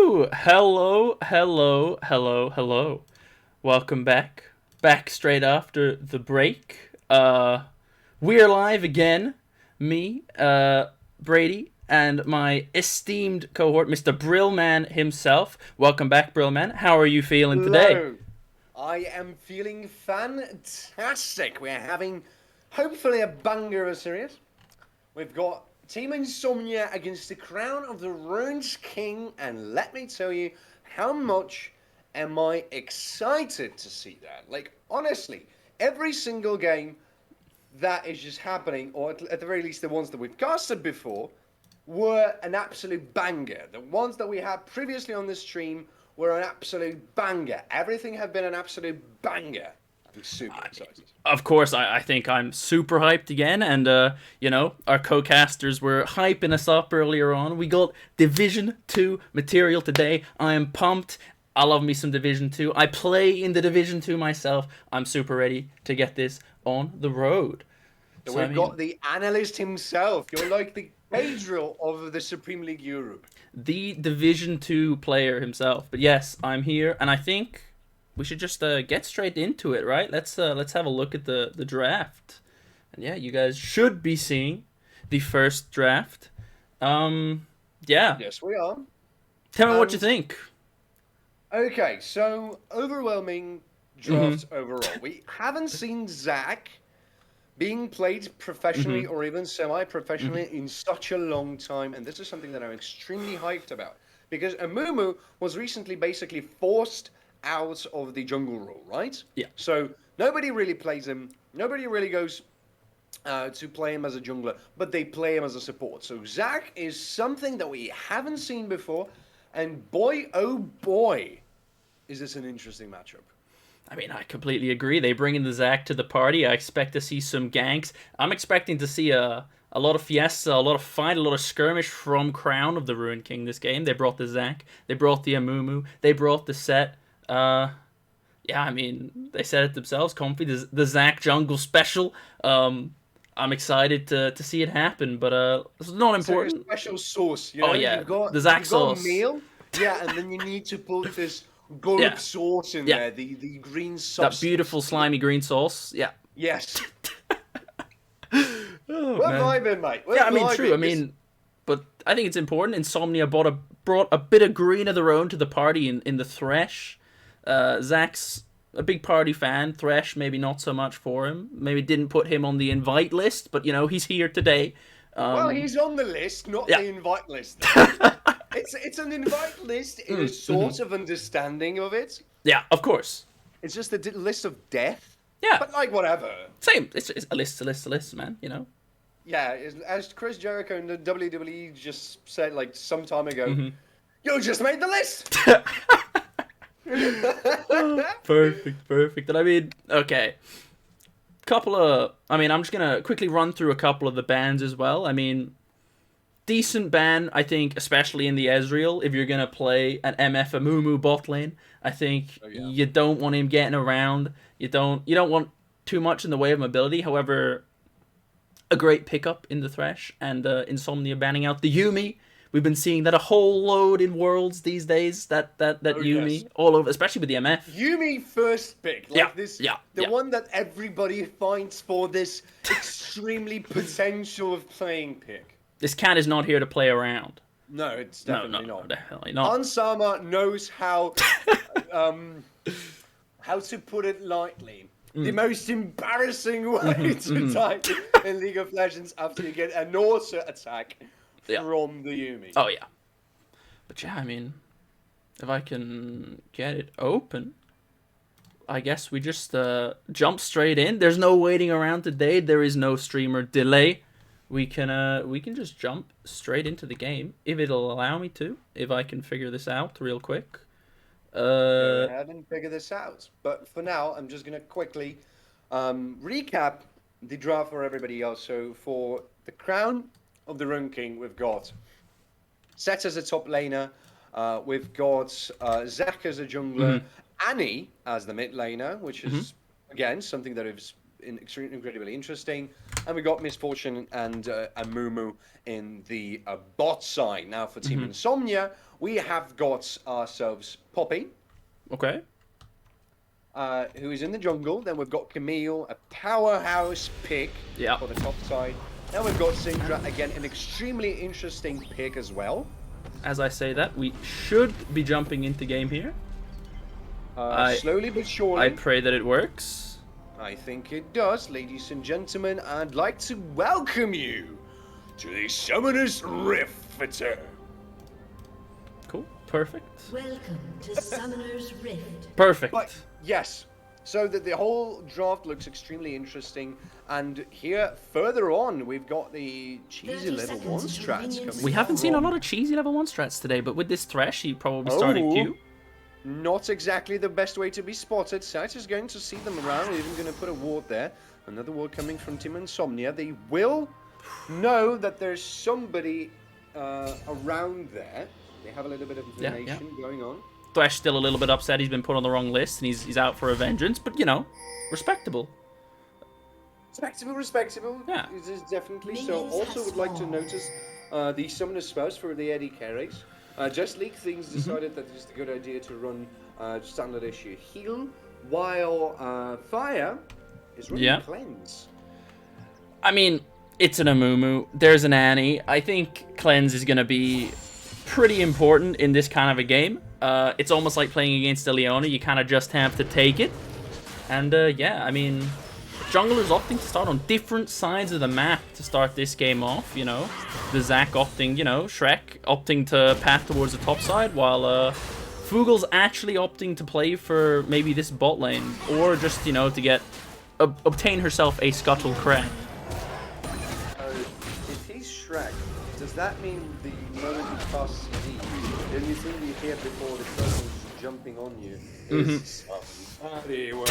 Woo! Hello, hello, hello, hello. Welcome back. Back straight after the break. We're live again. Me, Brady, and my esteemed cohort, Mr. Brillman himself. Welcome back, Brillman. How are you feeling today? Hello. I am feeling fantastic. We're having hopefully a banger of a series. We've got Team Insomnia against the Crown of the Runes King, and let me tell you how much am I excited to see that. Like, honestly, every single game that is just happening, or at the very least the ones that we've casted before, were an absolute banger. The ones that we had previously on the stream were an absolute banger. Everything had been an absolute banger. I'm super excited. Of course, I think I'm super hyped again, and our co-casters were hyping us up earlier on. We got Division 2 material today. I am pumped. I love me some Division 2. I play in the Division 2 myself. I'm super ready to get this on the road. So we've got the analyst himself. You're like the Pedro of the Supreme League Europe. The Division 2 player himself. But yes, I'm here, and I think we should just get straight into it, right? Let's have a look at the draft. And yeah, you guys should be seeing the first draft. Yeah. Yes, we are. Tell me what you think. Okay, so overwhelming draft overall. We haven't seen Zach being played professionally or even semi-professionally in such a long time, and this is something that I'm extremely hyped about. Because Amumu was recently basically forced out of the jungle role, right? Yeah. So nobody really plays him. Nobody really goes to play him as a jungler, but they play him as a support. So Zach is something that we haven't seen before, and boy, oh boy, is this an interesting matchup. I mean, I completely agree. They bring in the Zac to the party. I expect to see some ganks. I'm expecting to see a lot of fiesta, a lot of fight, a lot of skirmish from Crown of the Ruined King this game. They brought the Zac. They brought the Amumu. They brought the set. Yeah, I mean, they said it themselves, Comfy. The Zac Jungle Special. I'm excited to see it happen, but it's not important. It's like a special sauce, you know? Oh, yeah, the Zac you've sauce. got a meal, yeah, and then you need to put this gold sauce in there, the green sauce. That beautiful slimy green sauce. Yeah. Yes. Oh, We're vibing, mate. We're I mean, vibing. true. I mean, but I think it's important. Insomnia brought a bit of green of their own to the party in the Thresh. Zach's a big party fan. Thresh, maybe not so much for him. Maybe didn't put him on the invite list, but he's here today. Well, he's on the list, not the invite list. It's an invite list in a sort of understanding of it. Yeah, of course. It's just a list of death. Yeah. But like whatever. Same. It's a list, man. Yeah, as Chris Jericho in the WWE just said like some time ago, you just made the list. Perfect. And I mean, okay. I'm just gonna quickly run through a couple of the bans as well. I mean, decent ban, I think, especially in the Ezreal, if you're gonna play an MF Amumu bot lane. I think you don't want him getting around. You don't want too much in the way of mobility. However, a great pickup in the Thresh, and Insomnia banning out the Yuumi. We've been seeing that a whole load in Worlds these days. That Yuumi all over, especially with the MF. Yuumi first pick, the one that everybody finds for this extremely potential of playing pick. This cat is not here to play around. No, it's definitely no, not. Definitely not. Ansama knows how to put it lightly. The most embarrassing way to type in League of Legends after you get an auto attack from the Yuumi. Oh, yeah. But yeah, I mean, if I can get it open, I guess we just jump straight in. There's no waiting around today. There is no streamer delay. We can just jump straight into the game if it'll allow me to. If I can figure this out real quick. Go ahead and figure this out. But for now, I'm just gonna quickly recap the draft for everybody else. So for the Crown of the Ruined King, we've got Set as a top laner. We've got Zac as a jungler, Annie as the mid laner, which is again something that is incredibly interesting. And we got Misfortune and Amumu in the bot side. Now for Team Insomnia, we have got ourselves Poppy, Okay. who is in the jungle. Then we've got Camille, a powerhouse pick Yeah. for the top side. Then we've got Syndra, again, an extremely interesting pick as well. As I say that, we should be jumping into game here. Slowly but surely. I pray that it works. I think it does, ladies and gentlemen. I'd like to welcome you to the Summoner's Rift. Cool. Perfect. Welcome to Summoner's Rift. Perfect. But yes, so that the whole draft looks extremely interesting. And here, further on, we've got the cheesy 30 level 1 seconds strats until coming. We haven't seen a from- lot of cheesy level 1 strats today, but with this Thresh, he probably started Q. Not exactly the best way to be spotted. Sight is going to see them around, even going to put a ward there. Another ward coming from Team Insomnia. They will know that there's somebody around there. They have a little bit of information going on. Thresh still a little bit upset. He's been put on the wrong list, and he's out for a vengeance. But, you know, respectable. Respectable. Yeah. It is definitely so. Minions Also has would like to spawned. notice the Summoner Spouse for the AD carries. Just League Things decided that it's a good idea to run standard issue heal, while Fire is running Cleanse. I mean, it's an Amumu. There's an Annie. I think Cleanse is going to be pretty important in this kind of a game. It's almost like playing against a Leona. You kind of just have to take it. And, yeah, I mean, Junglers opting to start on different sides of the map to start this game off, you know. The Zac opting, you know, Shrek opting to path towards the top side, while Fugel's actually opting to play for maybe this bot lane, or just, you know, to get obtain herself a Scuttle Crack. If he's Shrek, does that mean the moment you pass CD, the only thing you hear before the person's jumping on you is somebody will-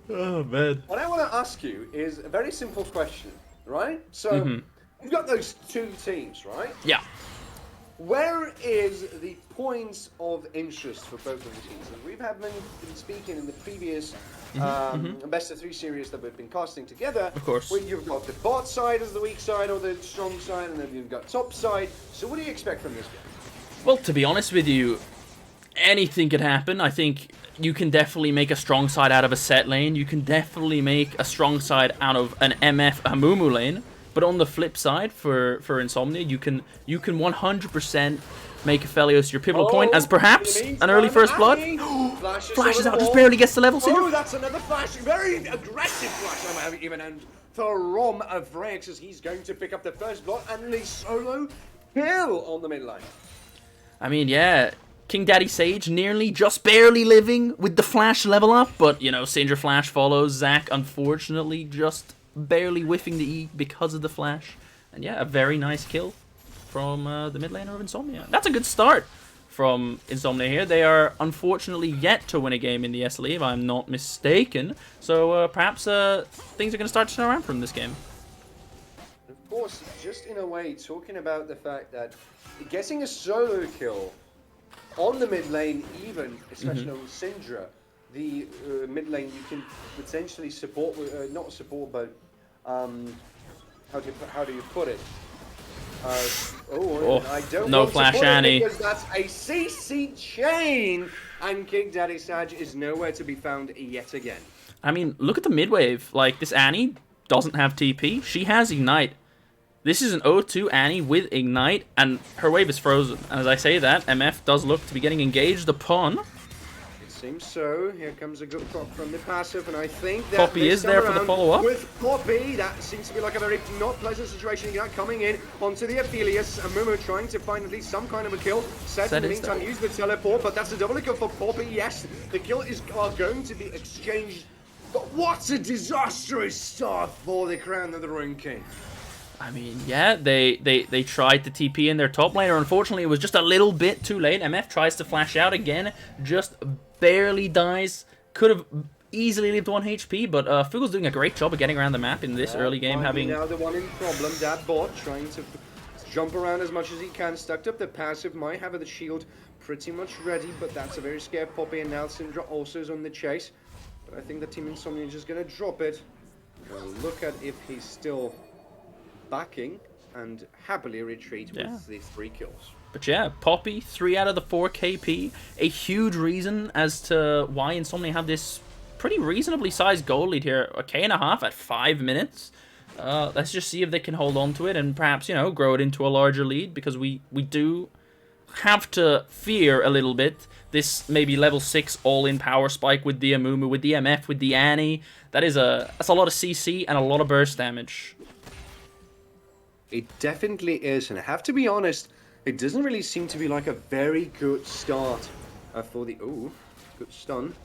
Oh, man. What I want to ask you is a very simple question, right? So, you've got those two teams, right? Yeah. Where is the points of interest for both of the teams? And we've been speaking in the previous best of 3 series that we've been casting together. Of course. Where you've got the bot side as the weak side or the strong side, and then you've got top side. So what do you expect from this game? Well, to be honest with you, anything could happen. I think you can definitely make a strong side out of a set lane. You can definitely make a strong side out of an MF Amumu lane. But on the flip side, for Insomnia, you can 100% make Aphelios your pivotal point as perhaps an early first blood. Flashes out, just barely gets the level. Oh, that's another flash. Very aggressive flash. I'm even and from Vrex as he's going to pick up the first blood and the solo kill on the mid lane. I mean, yeah, King Daddy Sage nearly just barely living with the flash level up, but, you know, Syndra flash follows. Zac, unfortunately, just barely whiffing the E because of the flash. And yeah, a very nice kill from the mid laner of Insomnia. That's a good start from Insomnia here. They are unfortunately yet to win a game in the SLE, if I'm not mistaken. So perhaps things are going to start to turn around from this game. Of course, just in a way, talking about the fact that getting a solo kill on the mid lane, even, especially on Syndra, the mid lane you can potentially support, not support, but how do you put it? I don't no want flash to put Annie. it because that's a CC chain, and King Daddy Sage is nowhere to be found yet again. I mean, look at the mid wave. Like, this Annie doesn't have TP. She has Ignite. This is an 0-2 Annie with Ignite, and her wave is frozen. And as I say that, MF does look to be getting engaged upon. It seems so. Here comes a good prop from the passive, and I think that Poppy is there for the follow-up. With Poppy, that seems to be like a very not pleasant situation. Ignite coming in onto the Aphelios, and Momo trying to find at least some kind of a kill. Set in the meantime, use the teleport, but that's a double kill for Poppy. Yes, the kill is going to be exchanged. But what a disastrous start for the Crown of the Ruined King. I mean, yeah, they tried to TP in their top laner. Unfortunately, it was just a little bit too late. MF tries to flash out again, just barely dies. Could have easily lived 1 HP, but Fugel's doing a great job of getting around the map in this early game. Having now the one in problem, that bot trying to jump around as much as he can. Stuck up the passive, might have the shield pretty much ready, but that's a very scared Poppy, and now Syndra also is on the chase. I think the Team Insomnia is just going to drop it. Look at if he's still backing and happily retreat with the 3 kills. But yeah, Poppy, 3 out of the 4 KP. A huge reason as to why Insomnia have this pretty reasonably sized goal lead here. A K.5 at 5 minutes. Let's just see if they can hold on to it and perhaps, you know, grow it into a larger lead, because we do have to fear a little bit this maybe level 6 all-in power spike with the Amumu, with the MF, with the Annie. That's a lot of CC and a lot of burst damage. It definitely is, and I have to be honest, it doesn't really seem to be like a very good start for the... Ooh, good stun.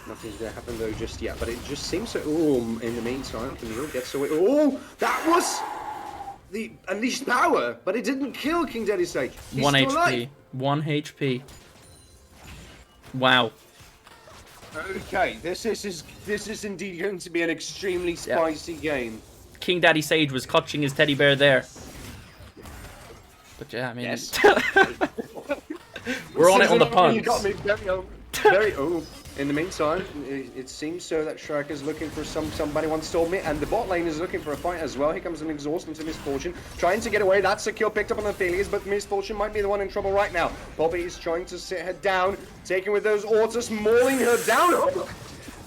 Nothing's going to happen though just yet, but it just seems so... Ooh, in the meantime, Camille gets away... Oh, that was the unleashed power, but it didn't kill King Daddy Sage. He's 1 still HP. alive. 1 HP. Wow. Okay, this is indeed going to be an extremely spicy game. King Daddy Sage was clutching his teddy bear there. But yeah, I mean... Yes. We're on it on the puns. You got me very... Oh. In the meantime, it seems so that CRK is looking for somebody once told me, and the bot lane is looking for a fight as well. Here comes an exhaust into Misfortune, trying to get away. That's a kill picked up on the Aphelios, but Misfortune might be the one in trouble right now. Poppy is trying to sit her down, taking with those autos, mauling her down. Oh,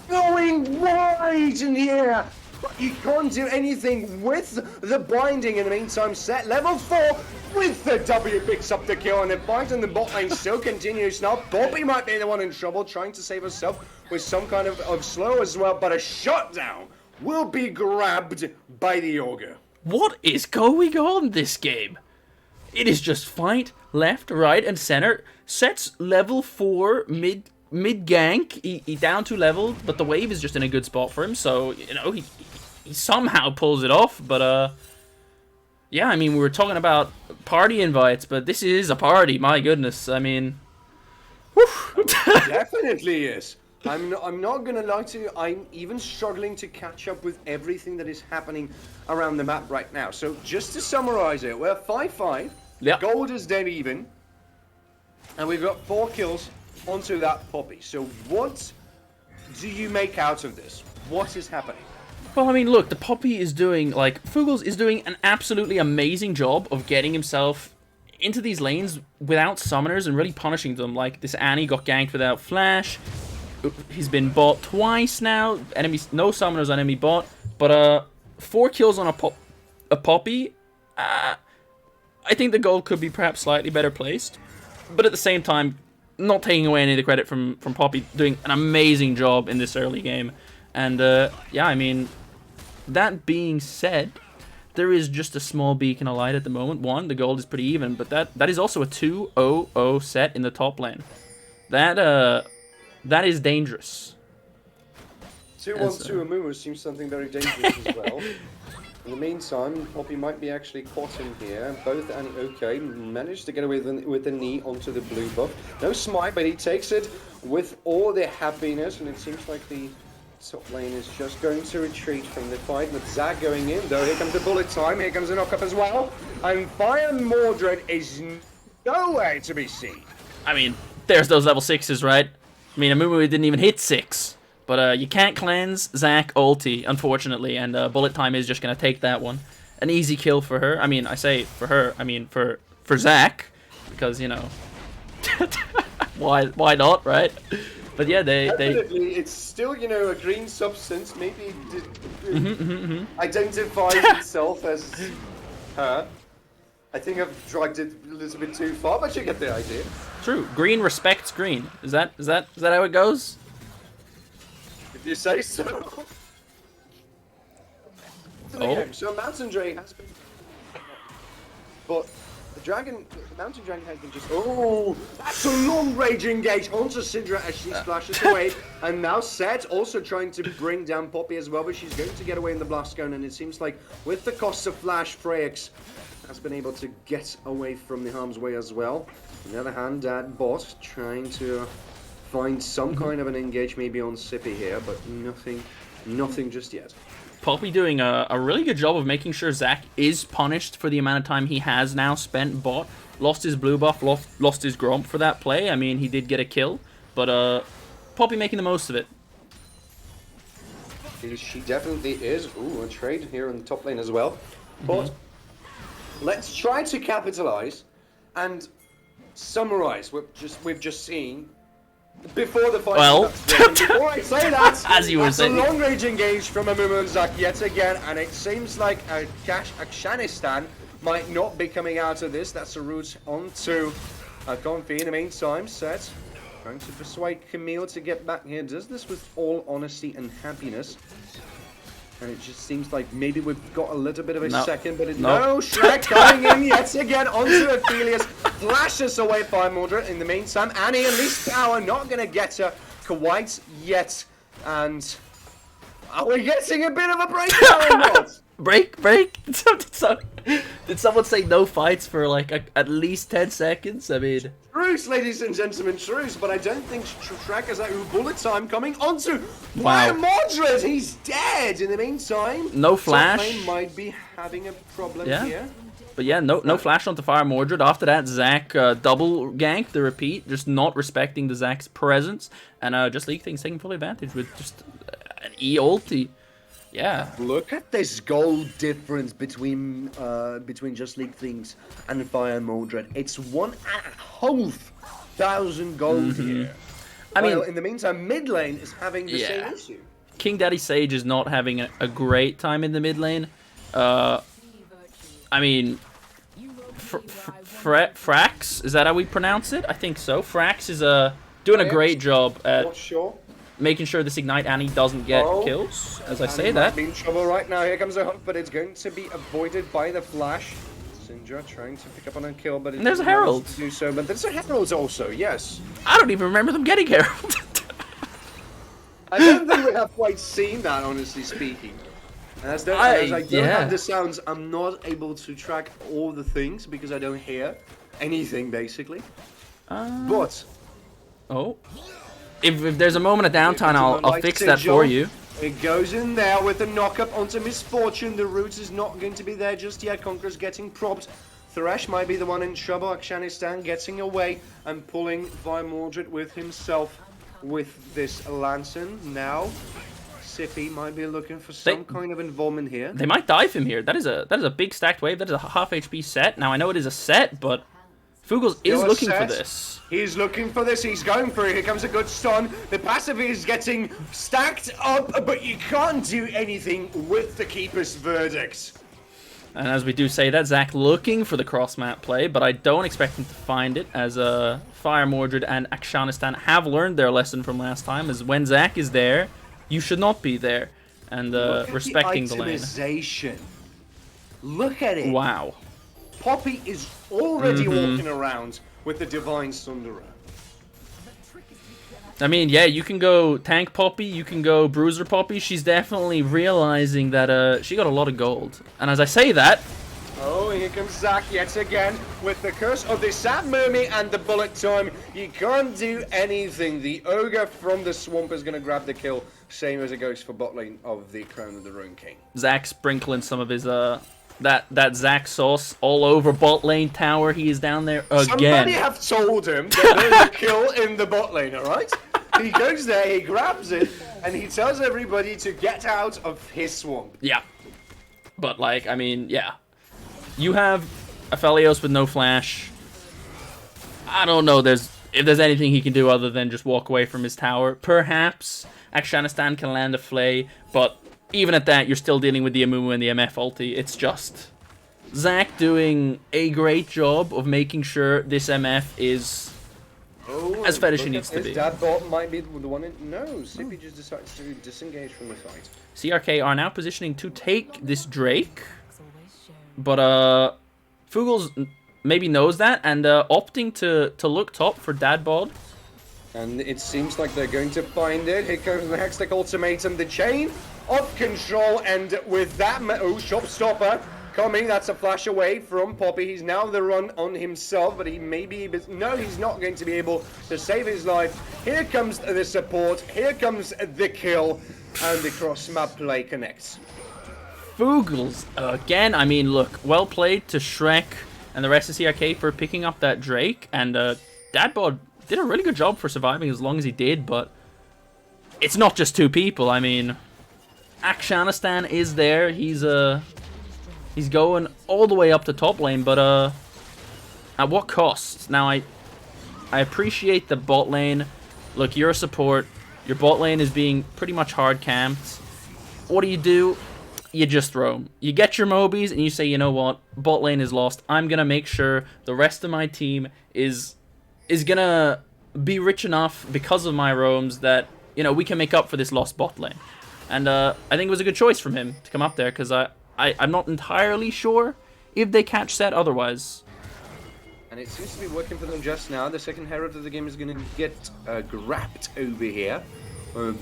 going wide in the air. But you can't do anything with the binding. In the meantime, set level 4 with the W picks up the kill, and the fight in the bot lane still continues now. Poppy might be the one in trouble, trying to save herself with some kind of slow as well, but a shutdown will be grabbed by the Ogre. What is going on this game? It is just fight left, right, and center. Sets level 4 mid gank. He down 2 level, but the wave is just in a good spot for him, so you know he somehow pulls it off. But yeah, I mean, we were talking about party invites, but this is a party. My goodness, I mean, Definitely is. I'm not gonna lie to you. I'm even struggling to catch up with everything that is happening around the map right now. So just to summarize it, we're 5-5. Yep. Gold is dead even, and we've got 4 kills onto that Poppy. So what do you make out of this? What is happening? well, I mean, look, the Poppy is doing, like, Fugels is doing an absolutely amazing job of getting himself into these lanes without summoners and really punishing them. Like, this Annie got ganked without flash. He's been bought twice now. Enemies, no summoners on enemy bot. But 4 kills on a Poppy. I think the gold could be perhaps slightly better placed. But at the same time, not taking away any of the credit from Poppy doing an amazing job in this early game. And yeah, I mean, that being said, there is just a small beacon of light at the moment. One, the gold is pretty even, but that is also a 2-0-0 set in the top lane. That is dangerous. 2-1-2 Amumu seems something very dangerous as well. In the meantime, Poppy might be actually caught in here. Both and okay, managed to get away with the knee onto the blue buff. No smite, but he takes it with all the happiness, and it seems like the top lane is just going to retreat from the fight, with Zag going in, though. Here comes the bullet time, here comes the knock-up as well, and Fire Mordred is nowhere to be seen. I mean, there's those level 6s, right? I mean, Amumu didn't even hit 6. But you can't cleanse Zac ulti, unfortunately, and bullet time is just going to take that one. An easy kill for her. I mean, I say for her, I mean for Zac, because, you know, why not, right? But yeah, Definitely, it's still, you know, a green substance. Maybe it identifies itself as her. I think I've dragged it a little bit too far, but you get the idea. True. Green respects green. Is that how it goes? If you say so. Oh. So Mountain Dragon has been, but the Mountain Dragon has been just. Oh, that's a long range engage onto Syndra as she splashes away, and now Set also trying to bring down Poppy as well, but she's going to get away in the blast cone, and it seems like with the cost of flash, Freyax has been able to get away from the harm's way as well. On the other hand, bot trying to find some kind of an engage maybe on Sippy here, but nothing just yet. Poppy doing a really good job of making sure Zac is punished for the amount of time he has now spent bot. Lost his blue buff, lost his Gromp for that play. I mean, he did get a kill, but Poppy making the most of it. She definitely is. Ooh, a trade here in the top lane as well. But let's try to capitalize and summarize what we've just seen before the fight. Well, before I say that, as you were saying, a long-range engage from Amumu and Zac yet again, and it seems like Akshanistan might not be coming out of this. That's a route onto Confi. In the meantime, Set trying to persuade Camille to get back here. Does this with all honesty and happiness. And it just seems like maybe we've got a little bit of a second, but no, Shrek coming in yet again onto Aphelios, flashes away Fire Mordred. In the meantime, Annie and Least Power not going to get her quite yet. And are we getting a bit of a break now or not? Break? Did someone say no fights for like at least 10 seconds? I mean... Truce, ladies and gentlemen, truce, but I don't think Shrek has that bullet time coming onto Wow. Fire Mordred. He's dead. In the meantime, no flash. Top lane might be having a problem here. But yeah, no flash onto Fire Mordred. After that, Zac double ganked the repeat, just not respecting the Zac's presence, and just League Things taking full advantage with just an E ulti. Yeah. Look at this gold difference between Just League Things and Fire Mordred. It's 1,500 gold here. I mean, in the meantime, mid lane is having the same issue. King Daddy Sage is not having a great time in the mid lane. I mean, Frax, is that how we pronounce it? I think so. Frax is doing a great job at making sure this Ignite Annie doesn't get kills, as I say that. Be in trouble right now. Here comes a hook, but it's going to be avoided by the flash. Syndra trying to pick up on a kill, but and there's a Herald. To do so, but there's a Herald also, yes. I don't even remember them getting Herald. I don't think we have quite seen that, honestly speaking. As I don't have the sounds, I'm not able to track all the things because I don't hear anything, basically. But... Oh. If there's a moment of downtime, I'll fix that for you. It goes in there with a knock-up onto Misfortune. The root is not going to be there just yet. Conqueror's getting propped. Thresh might be the one in trouble. Akshanistan getting away and pulling Fire Mordred with himself with this Lantern. Now, Sippy might be looking for some kind of involvement here. They might dive him here. That is a big stacked wave. That is a half HP set. Now, I know it is a set, but Fugels is looking for this. He's looking for this. He's going for it. Here comes a good stun. The passive is getting stacked up, but you can't do anything with the Keeper's Verdict. And as we do say that, Zac looking for the cross-map play, but I don't expect him to find it, as Fire Mordred and Akshanistan have learned their lesson from last time, as when Zac is there, you should not be there. And respecting the lane. Look at it. Wow. Poppy is already walking around with the Divine Sunderer. I mean, yeah, you can go Tank Poppy, you can go Bruiser Poppy. She's definitely realizing that she got a lot of gold. And as I say that... Oh, here comes Zac yet again with the curse of the Sap Mermy and the bullet time. You can't do anything. The Ogre from the swamp is going to grab the kill. Same as it goes for bot lane of the Crown of the Rune King. Zac sprinkling some of his... That Zac sauce all over bot lane tower. He is down there again. Somebody have told him that there's a kill in the bot lane, alright? He goes there, he grabs it, and he tells everybody to get out of his swamp. Yeah. But, like, I mean, yeah. You have Aphelios with no flash. I don't know if there's anything he can do other than just walk away from his tower. Perhaps Akshanistan can land a flay, but... even at that, you're still dealing with the Amumu and the MF ulti. It's just Zac doing a great job of making sure this MF is as fed as she needs to be. That bot might be the one in... No, Sippy just decides to disengage from the fight. CRK are now positioning to take this Drake. But Fugels maybe knows that and opting to look top for Dadbod. And it seems like they're going to find it. Here comes the Hextech Ultimatum, the chain of control, and with that, Shopstopper coming, that's a flash away from Poppy. He's now the run on himself, but he may be, no, he's not going to be able to save his life. Here comes the support, here comes the kill, and the cross-map play connects. Fugels again. I mean, look, well played to Shrek and the rest of CRK for picking up that Drake, and Dadbod did a really good job for surviving as long as he did, but it's not just two people. I mean, Akshanistan is there. He's going all the way up to top lane, but at what cost? Now I appreciate the bot lane. Look, you're a support. Your bot lane is being pretty much hard camped. What do? You just roam. You get your Mobies and you say, you know what, bot lane is lost. I'm gonna make sure the rest of my team is gonna be rich enough because of my roams that, you know, we can make up for this lost bot lane. And I think it was a good choice from him to come up there, because I'm not entirely sure if they catch set otherwise. And it seems to be working for them just now. The second Herald of the game is going to get grabbed over here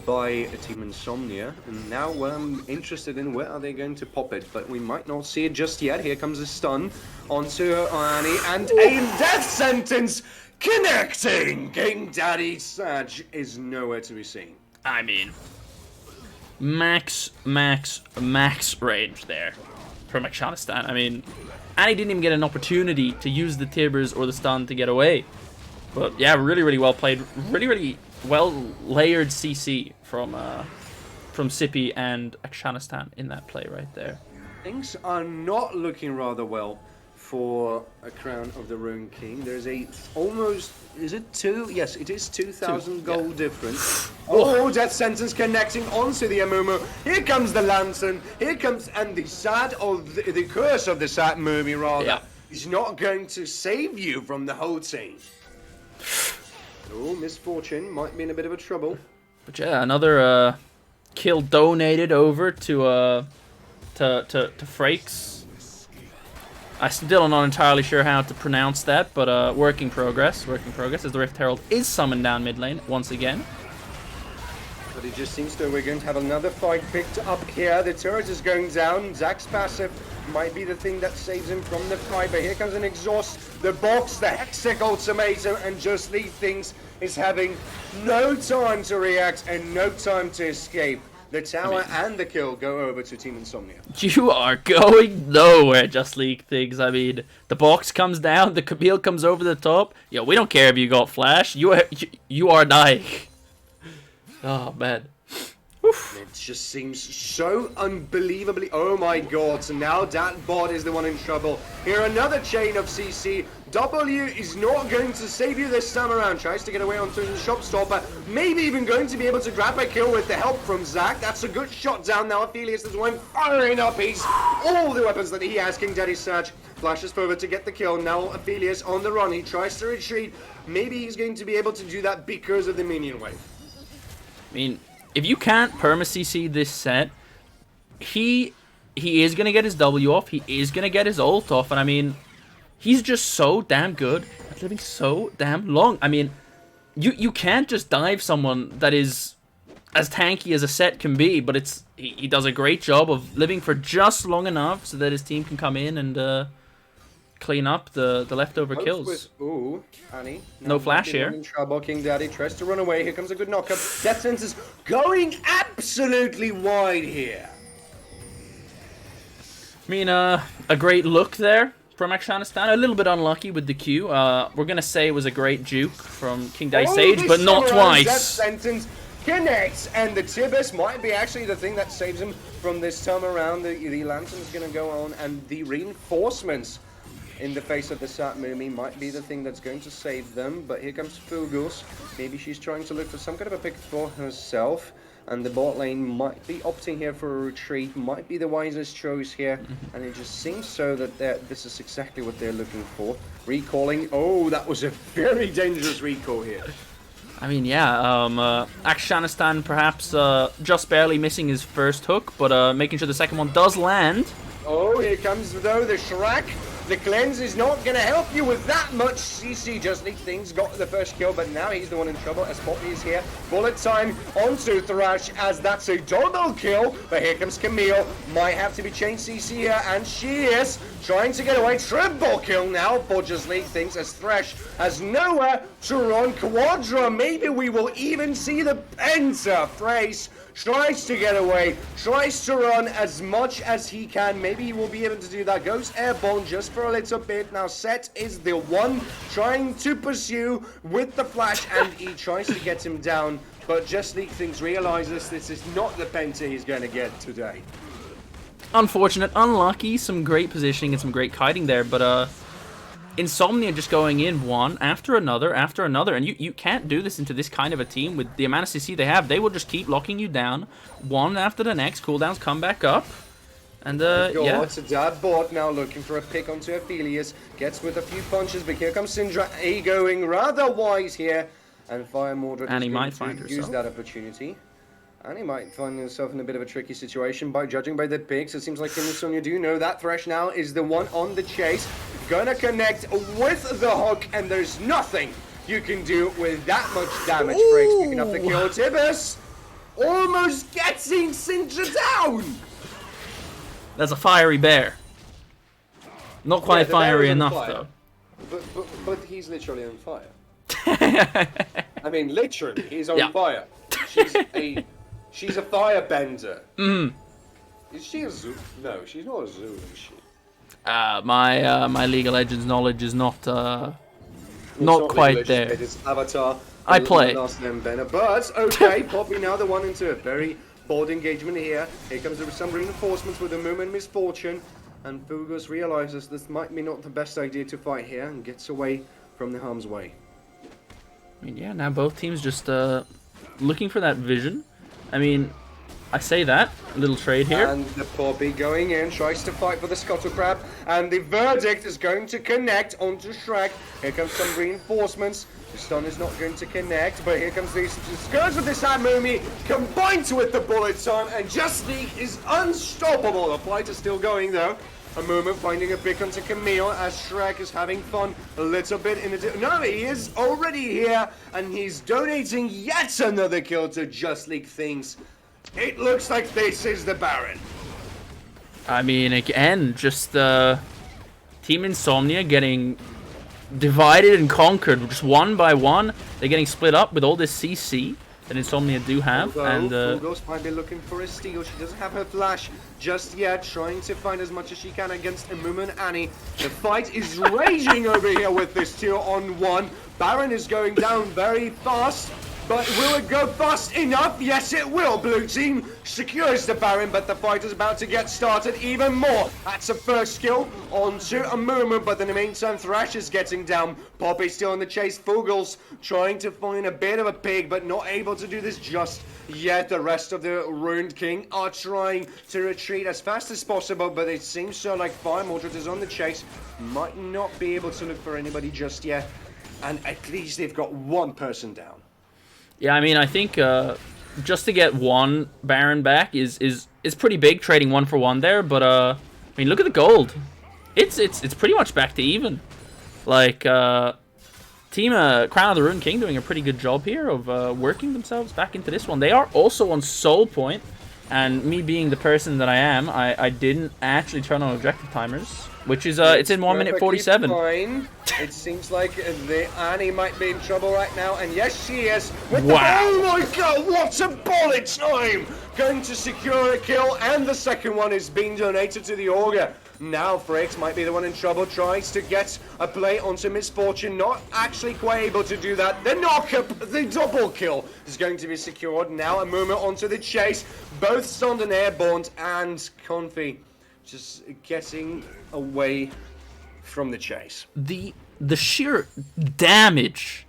by Team Insomnia. And now what I'm interested in, where are they going to pop it? But we might not see it just yet. Here comes a stun onto Annie, and a death sentence connecting! King Daddy Saj is nowhere to be seen. I mean, max range there from Akshanistan. I mean, Annie didn't even get an opportunity to use the Tibbers or the stun to get away. But yeah, really well played. Really well layered CC from Sippy and Akshanistan in that play right there. Things are not looking rather well for a Crown of the Rune King. There's a almost, is it two? Yes, it is 2,000 gold difference. Oh, death sentence connecting onto the Amumu. Here comes the Lantern. Here comes, and the sad, or the curse of the Sat Mumi rather, is not going to save you from the whole team. Oh, Misfortune might be in a bit of a trouble. But yeah, another kill donated over to Frakes. I still am not entirely sure how to pronounce that, but work in progress as the Rift Herald is summoned down mid lane once again. But it just seems that we're going to have another fight picked up here. The turret is going down. Zack's passive might be the thing that saves him from the fight, but here comes an exhaust. The box, the Hextech ultimatum, and Just Leave Things is having no time to react and no time to escape. The tower and the kill go over to Team Insomnia. You are going nowhere, Just League Things. I mean, the box comes down, the Camille comes over the top. Yo, we don't care if you got flash. You are dying. Oh, man. Oof. It just seems so unbelievably... Oh, my God. So now that bot is the one in trouble. Here, another chain of CC. W is not going to save you this time around. Tries to get away onto the shop stopper. Maybe even going to be able to grab a kill with the help from Zack. That's a good shot down now. Aphelios is the one firing up all the weapons that he has. King Daddy Surge flashes forward to get the kill. Now Aphelios on the run. He tries to retreat. Maybe he's going to be able to do that because of the minion wave. I mean, if you can't perma-CC this set, he is going to get his W off. He is going to get his ult off. And I mean, he's just so damn good at living so damn long. I mean, you can't just dive someone that is as tanky as a set can be, but he does a great job of living for just long enough so that his team can come in and clean up the leftover kills. Ooh, Annie. No flash here. In trouble. King Daddy tries to run away. Here comes a good knockup. Death Sentence going absolutely wide here. I mean, a great look there from Akshanistan. A little bit unlucky with the Q. We're going to say it was a great juke from King Daddy Sage, but not twice. Death Sentence connects, and the Tibbus might be actually the thing that saves him from this time around. The Lantern's going to go on, and the reinforcements in the face of the Sat Mumi might be the thing that's going to save them. But here comes Fugos. Maybe she's trying to look for some kind of a pick for herself. And the bot lane might be opting here for a retreat. Might be the wisest choice here. And it just seems so that this is exactly what they're looking for. Recalling. Oh, that was a very dangerous recall here. I mean, yeah, Akshanistan perhaps just barely missing his first hook, but making sure the second one does land. Oh, here comes, though, the Shrek. The cleanse is not going to help you with that much. CC Just Leave Things got the first kill, but now he's the one in trouble as Poppy is here. Bullet time onto Thrash as that's a double kill. But here comes Camille. Might have to be changed CC here, and she is trying to get away. Triple kill now for Just Leave Things as Thrash has nowhere to run. Quadra, maybe we will even see the Penta. Thrace tries to get away, tries to run as much as he can. Maybe he will be able to do that. Goes airborne just for a little bit. Now Set is the one trying to pursue with the flash, and he tries to get him down. but Just League Things realizes this is not the Penta he's going to get today. Unfortunate, unlucky, some great positioning and some great kiting there, but Insomnia just going in one after another, and you can't do this into this kind of a team with the amount of CC they have. They will just keep locking you down, one after the next, cooldowns come back up, and yeah. It's a dad bot now looking for a pick onto Aphelios, gets with a few punches, but here comes Syndra, going rather wise here, and Fire Mordred is going to use that opportunity. And he might find himself in a bit of a tricky situation by judging by the picks. It seems like Team Insomnia do know that Thresh now is the one on the chase. Gonna connect with the hook, and there's nothing you can do with that much damage. Frakes picking up the kill. Tibbus almost getting Syndra down. That's a fiery bear. Not quite fiery enough, though. But he's literally on fire. I mean, literally, he's on fire. She's a firebender. Is she a Zulu? No, she's not a Zulu, is she? My League of Legends knowledge is not quite there. It's Avatar. I play. But okay, Poppy now the one into a very bold engagement here. Here comes some reinforcements with a moment misfortune, and Fugos realizes this might be not the best idea to fight here and gets away from the harm's way. I mean, yeah, now both teams just looking for that vision. I mean, I say that, a little trade here. And the Poppy going in, tries to fight for the Scuttle Crab, and the verdict is going to connect onto Shrek. Here comes some reinforcements. The stun is not going to connect, but here comes the Scourge with this Amumi, combined with the bullet time, and Just League is unstoppable. The fight is still going though. A moment finding a pick onto Camille as Shrek is having fun a little bit in the... No, he is already here, and he's donating yet another kill to Just League Things. It looks like this is the Baron. I mean, again, just Team Insomnia getting divided and conquered just one by one. They're getting split up with all this CC that Insomnia do have. And Fugos might be looking for a steal. She doesn't have her flash just yet, trying to find as much as she can against Amumu and Annie. The fight is raging over here with this 2-on-1. Baron is going down very fast, but will it go fast enough? Yes, it will. Blue team secures the Baron, but the fight is about to get started even more. That's a first kill onto Amumu, but in the meantime, Thresh is getting down. Poppy still in the chase. Fugels trying to find a bit of a pig, but not able to do this just yet. The rest of the Ruined King are trying to retreat as fast as possible, but it seems so like Fire Mordred is on the chase. Might not be able to look for anybody just yet, and at least they've got one person down. Yeah, I mean, I think just to get one Baron back is pretty big, trading 1 for 1 there. But I mean, look at the gold. It's pretty much back to even. Like Team Crown of the Ruined King doing a pretty good job here of working themselves back into this one. They are also on Soul Point, and me being the person that I am, I didn't actually turn on objective timers, which is it's in 1 minute 47. Fine. It seems like the Annie might be in trouble right now, and yes, she is. Wow! Oh my God! What a bullet time! Going to secure a kill, and the second one is being donated to the Augur. Now Frakes might be the one in trouble, tries to get a play onto Misfortune, not actually quite able to do that. The knock-up, the double kill is going to be secured. Now Amumu onto the chase, both stunned and airborne, and Confi just getting away from the chase. The sheer damage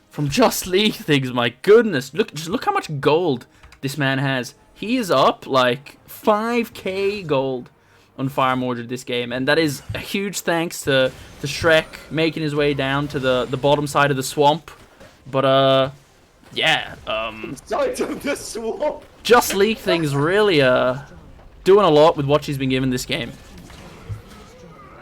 from Just League Things, my goodness. Just look how much gold this man has. He is up like 5k gold on Fire Mordred this game, and that is a huge thanks to Shrek making his way down to the bottom side of the swamp. But yeah, Side of the swamp. Just League Things really doing a lot with what she's been given this game.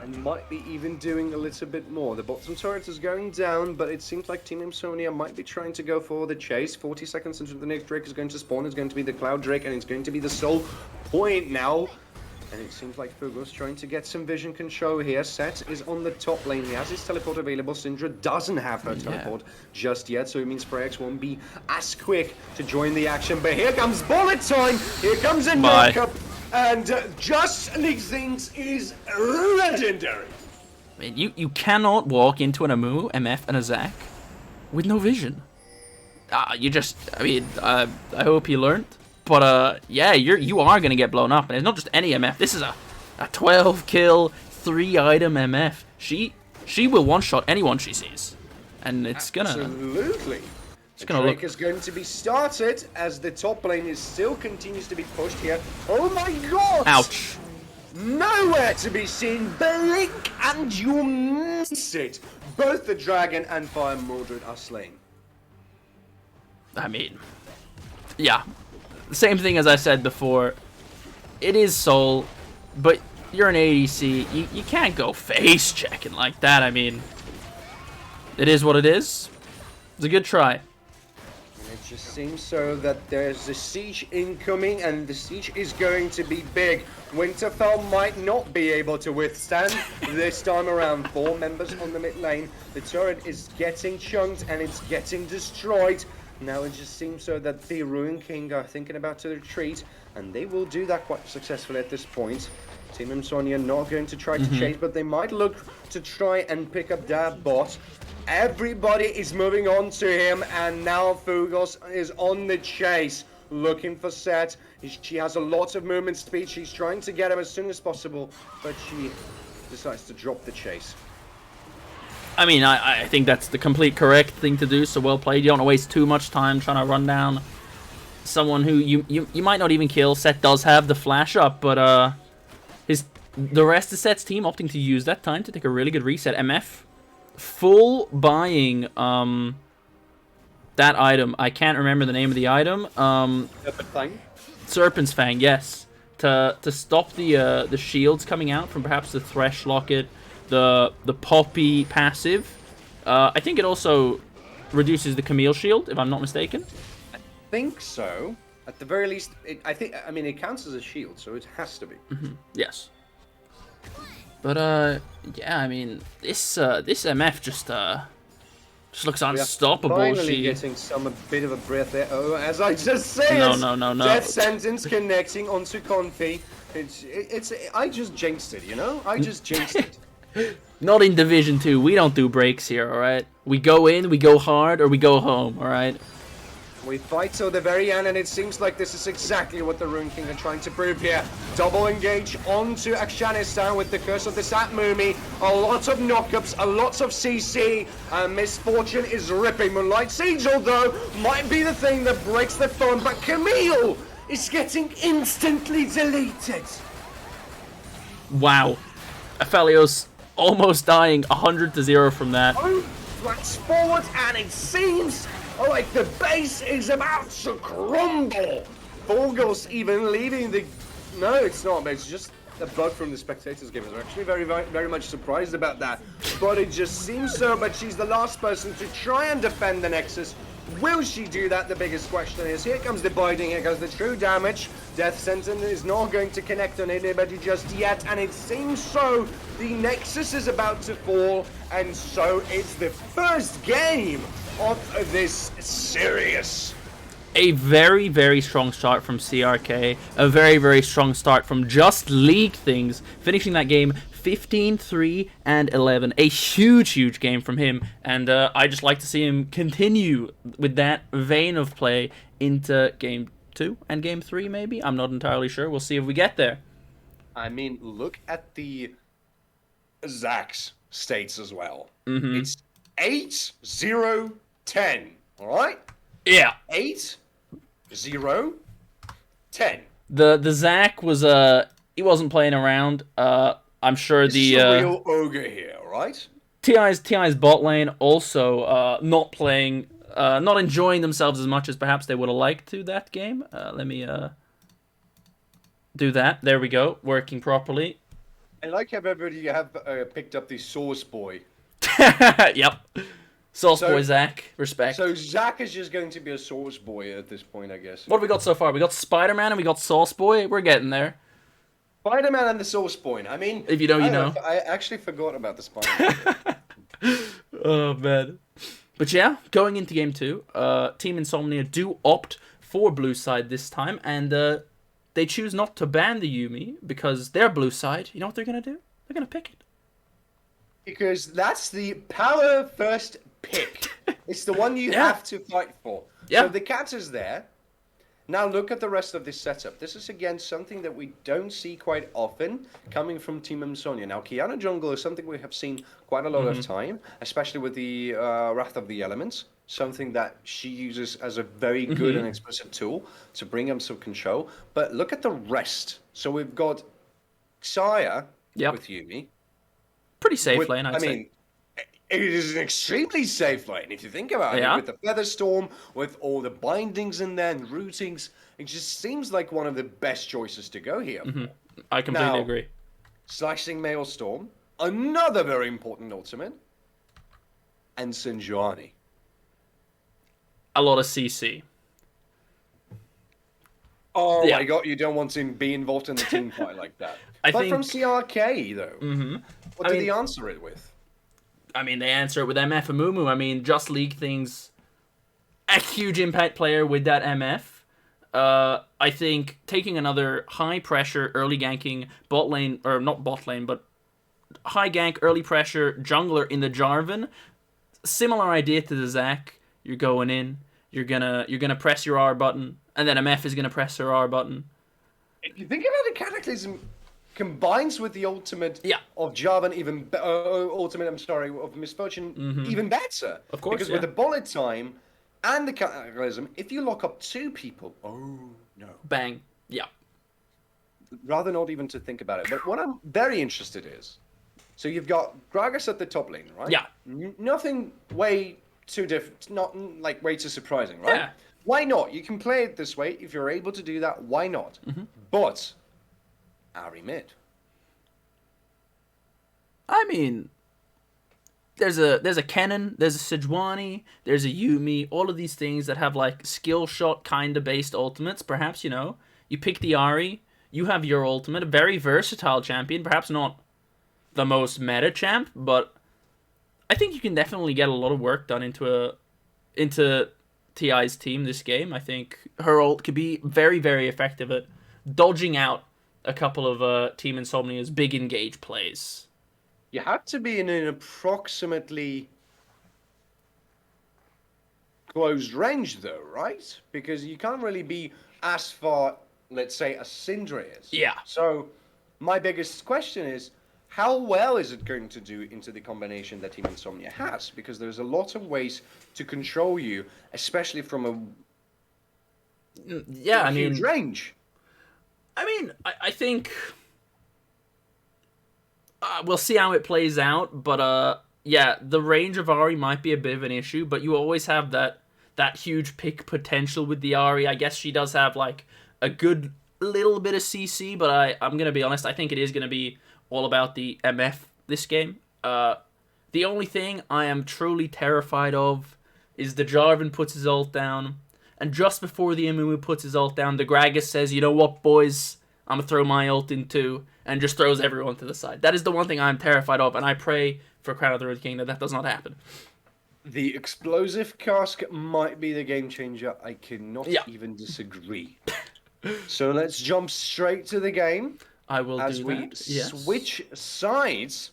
And might be even doing a little bit more. The bottom turret is going down, but it seems like Team Insomnia might be trying to go for the chase. 40 seconds into the next Drake is going to spawn. It's going to be the Cloud Drake, and it's going to be the Soul Point now. And it seems like Fugos trying to get some vision control here. Set is on the top lane. He has his teleport available. Syndra doesn't have her teleport just yet, so it means Freyax won't be as quick to join the action. But here comes bullet time. Here comes a knock-up. And Just League Things is legendary. I mean, you cannot walk into an Amumu, MF, and a Zac with no vision. I mean, I hope you learned. But yeah, you are gonna get blown up, and it's not just any MF. This is a 12 kill, 3 item MF. She will one shot anyone she sees, and it's gonna. Absolutely. It's gonna Drake look. is going to be started as the top lane is still continues to be pushed here. Oh my god! Ouch. Nowhere to be seen. Blink and you miss it. Both the dragon and Fire Mordred are slain. I mean, yeah. Same thing as I said before. It is Soul, but you're an ADC. You can't go face checking like that. I mean, it is what it is. It's a good try. It just seems so that there's a siege incoming, and the siege is going to be big. Winterfell might not be able to withstand this time around. 4 members on the mid lane. The turret is getting chunked and it's getting destroyed. Now it just seems so that the Ruin King are thinking about to retreat, and they will do that quite successfully at this point. Team Insomnia not going to try to chase, but they might look to try and pick up that bot. Everybody is moving on to him, and now Fugos is on the chase, looking for Set. She has a lot of movement speed. She's trying to get him as soon as possible, but she decides to drop the chase. I mean, I think that's the complete correct thing to do, so well played. You don't want to waste too much time trying to run down someone who you might not even kill. Set does have the flash up, but the rest of Set's team opting to use that time to take a really good reset. MF full buying that item. I can't remember the name of the item. Serpent's Fang, yes. To stop the shields coming out from perhaps the Thresh Locket, the Poppy passive. I think it also reduces the Camille shield, if I'm not mistaken. I think so. At the very least, I mean, it counts as a shield, so it has to be. Yes. But yeah, I mean, this MF just looks unstoppable. Finally getting a bit of a breath there. Oh, as I just said, no. Death Sentence connecting onto Confi. I just jinxed it, you know? I just jinxed it. Not in Division 2. We don't do breaks here, alright? We go in, we go hard, or we go home, alright? We fight till the very end, and it seems like this is exactly what the Rune King are trying to prove here. Double engage onto Afghanistan with the Curse of the Sat Mumi. A lot of knockups, a lot of CC. Misfortune is ripping. Moonlight Siege, although, might be the thing that breaks the phone, but Camille is getting instantly deleted. Wow. Aphelios almost dying 100-0 from that. Oh, flash forward, and it seems like the base is about to crumble. Borgos even leaving the... No, it's not, but it's just the bug from the spectators game. We're actually very much surprised about that. But it just seems so, but she's the last person to try and defend the Nexus. Will she do that? The biggest question is, here comes the binding, here goes the true damage. Death Sentence is not going to connect on anybody just yet, and it seems so. The Nexus is about to fall, and so it's the first game of this series. A very, very strong start from CRK. A very, very strong start from Just League Things. Finishing that game 15-3 and 11. A huge, huge game from him. And I just like to see him continue with that vein of play into Game 2 and Game 3, maybe? I'm not entirely sure. We'll see if we get there. I mean, look at the Zax states as well. It's 8-0-10, all right? Yeah. 8-0-10. The Zac was he wasn't playing around. I'm sure This the is a real ogre here, right? TI's bot lane also not playing, not enjoying themselves as much as perhaps they would have liked to that game. Let me do that. There we go, working properly. I like how everybody have picked up the Source Boy. Yep. Sauce So- Boy Zac, respect. So Zac is just going to be a Source Boy at this point, I guess. What have we got so far? We got Spider-Man and we got Sauce Boy. We're getting there. Spider-Man and the Source Boy. I mean, If you know, you know. I actually forgot about the Spider-Man. Oh, man. But yeah, going into Game 2, Team Insomnia do opt for blue side this time, and they choose not to ban the Yuumi because their blue side, you know what they're going to do? They're going to pick it. Because that's the power first pick. It's the one you Yeah. have to fight for. Yeah. So the cat is there. Now look at the rest of this setup. This is again something that we don't see quite often coming from Team Sonya. Now Kiana Jungle is something we have seen quite a lot of time, especially with the Wrath of the Elements. Something that she uses as a very good and explicit tool to bring up some control. But look at the rest. So we've got Xayah with Yuumi. Pretty safe lane, I'd say. I mean, it is an extremely safe lane if you think about it. With the Featherstorm, with all the bindings in there and routings, it just seems like one of the best choices to go here. I completely agree. Slashing Maelstrom, another very important ultimate, and Sinjani. A lot of CC. Oh my god, you don't want to be involved in the team fight like that. But from CRK, though, what did he answer it with? I mean, they answer it with MF and Mumu. I mean, Just League things, a huge impact player with that MF. I think taking another high pressure early ganking bot lane, or not bot lane, but high gank early pressure jungler in the Jarvan. Similar idea to the Zac. You're going in. You're gonna press your R button, and then MF is gonna press her R button. If you think about the Cataclysm combines with the ultimate of Jarvan even ultimate of Misfortune even better. Of course, because with the bullet time and the Cataclysm, if you lock up two people, oh no, bang, rather not even to think about it. But what I'm very interested is, so you've got Gragas at the top lane, right? Yeah. Nothing way too different, not like way too surprising, right? Yeah. Why not? You can play it this way if you're able to do that. Why not? But Ari mid. I mean, there's a Kennen, there's a Sejuani, there's a Yuumi, all of these things that have like skill shot kind of based ultimates. Perhaps, you pick the Ari, you have your ultimate, a very versatile champion, perhaps not the most meta champ, but I think you can definitely get a lot of work done into TI's team this game. I think her ult could be very, very effective at dodging out a couple of Team Insomnia's big engage plays. You have to be in an approximately closed range, though, right? Because you can't really be as far, let's say, as Syndra is. Yeah. So my biggest question is, how well is it going to do into the combination that Team Insomnia has? Because there's a lot of ways to control you, especially from a huge range. I mean, I think we'll see how it plays out, but the range of Ari might be a bit of an issue, but you always have that huge pick potential with the Ari. I guess she does have like a good little bit of CC, but I'm going to be honest, I think it is going to be all about the MF this game. The only thing I am truly terrified of is the Jarvan puts his ult down, and just before the Amumu puts his ult down, the Gragas says, you know what, boys, I'm going to throw my ult in too, and just throws everyone to the side. That is the one thing I'm terrified of, and I pray for Crown of the Ruined King that does not happen. The explosive cask might be the game changer. I cannot even disagree. So let's jump straight to the game. I will as do we that. Yes. switch sides.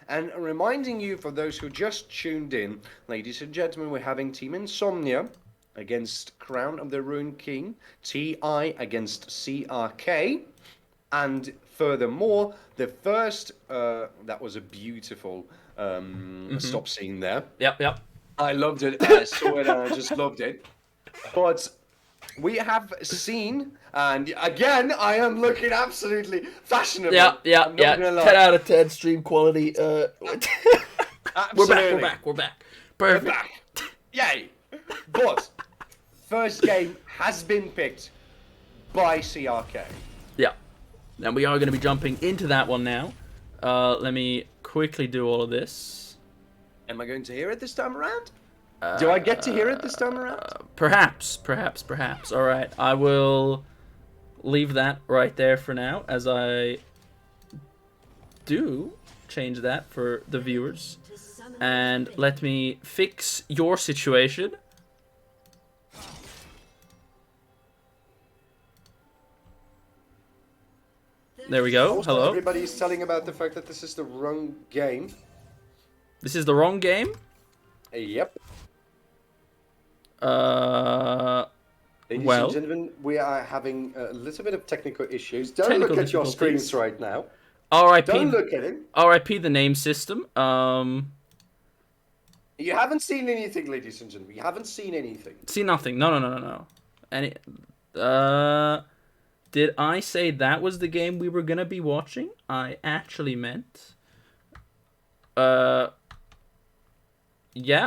And reminding you, for those who just tuned in, ladies and gentlemen, we're having Team Insomnia against Crown of the Ruined King, TI against CRK, and furthermore, the first, that was a beautiful stop scene there. Yep. I loved it. I saw it and I just loved it. But we have seen, and again, I am looking absolutely fashionable. Yeah. 10 out of 10 stream quality. We're back. Perfect. We're back. Yay. But first game has been picked by CRK. Yeah. And we are going to be jumping into that one now. Let me quickly do all of this. Am I going to hear it this time around? Do I get to hear it this time around? Perhaps. All right. I will leave that right there for now, as I do change that for the viewers. And let me fix your situation. There we go. Also, hello. Everybody's telling about the fact that this is the wrong game. This is the wrong game? Yep. Ladies Well. and gentlemen, we are having a little bit of technical issues. Don't Technical look at your difficulties. screens right now. R.I.P. Don't look at it. R.I.P. the name system. You haven't seen anything, ladies and gentlemen. You haven't seen anything. See nothing. No. Any. Did I say that was the game we were gonna be watching? I actually meant. Yeah,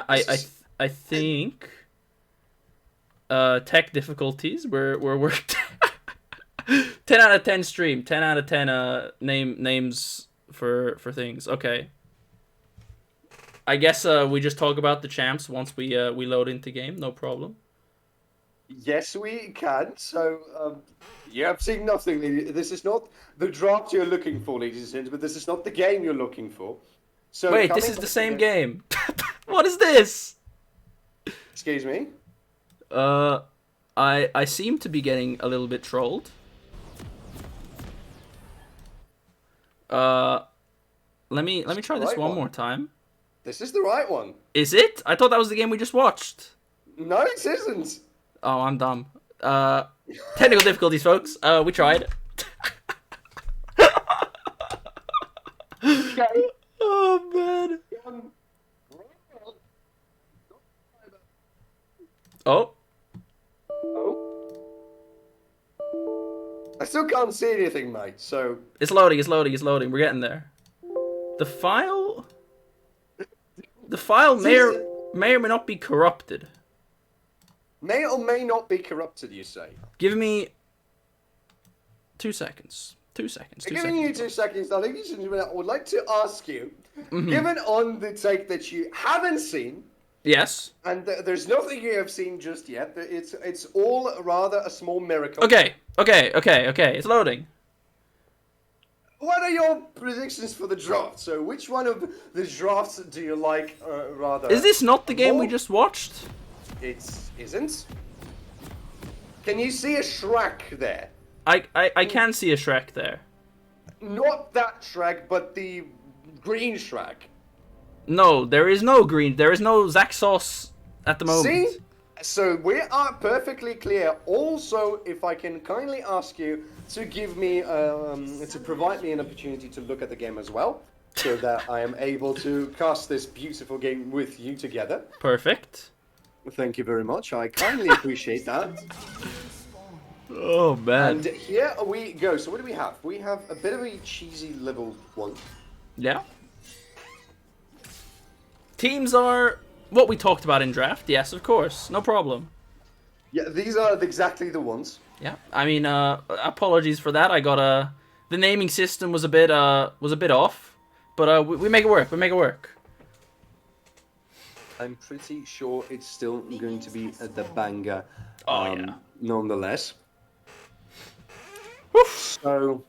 I think. Tech difficulties. We're 10 out of 10 stream. 10 out of 10 names for things. Okay. I guess we just talk about the champs once we load into game. No problem. Yes, we can. So, you have seen nothing. This is not the draft you're looking for, ladies and gentlemen. This is not the game you're looking for. So wait, this is the same game. What is this? Excuse me? I seem to be getting a little bit trolled. Let me try this one more time. This is the right one. Is it? I thought that was the game we just watched. No, it isn't. Oh, I'm dumb. Technical difficulties, folks. We tried. Okay. Oh man. Oh. Oh. I still can't see anything, mate. So It's loading. We're getting there. The file may or may not be corrupted. may or may not be corrupted, you say? Give me 2 seconds. 2 seconds. I'm giving you 2 seconds, now, ladies and gentlemen. I would like to ask you, given on the take that you haven't seen, Yes. and there's nothing you have seen just yet, it's all rather a small miracle. Okay. It's loading. What are your predictions for the draft? So, which one of the drafts do you like rather? Is this not the game we more? just watched? It isn't. Can you see a Shrek there? I can see a Shrek there. Not that Shrek, but the green Shrek. No, there is no green. There is no Zach Sauce at the moment. See? So we are perfectly clear. Also, if I can kindly ask you to give me, to provide me an opportunity to look at the game as well, so that I am able to cast this beautiful game with you together. Perfect. Thank you very much. I kindly appreciate that. Oh man. And here we go. So what do we have? We have a bit of a cheesy level 1. Yeah. Teams are what we talked about in draft. Yes, of course. No problem. Yeah, these are exactly the ones. Yeah. I mean, apologies for that. I got the naming system was a bit off, but we make it work. We make it work. I'm pretty sure it's still going to be the banger. Oh, yeah. Nonetheless. Woof. So,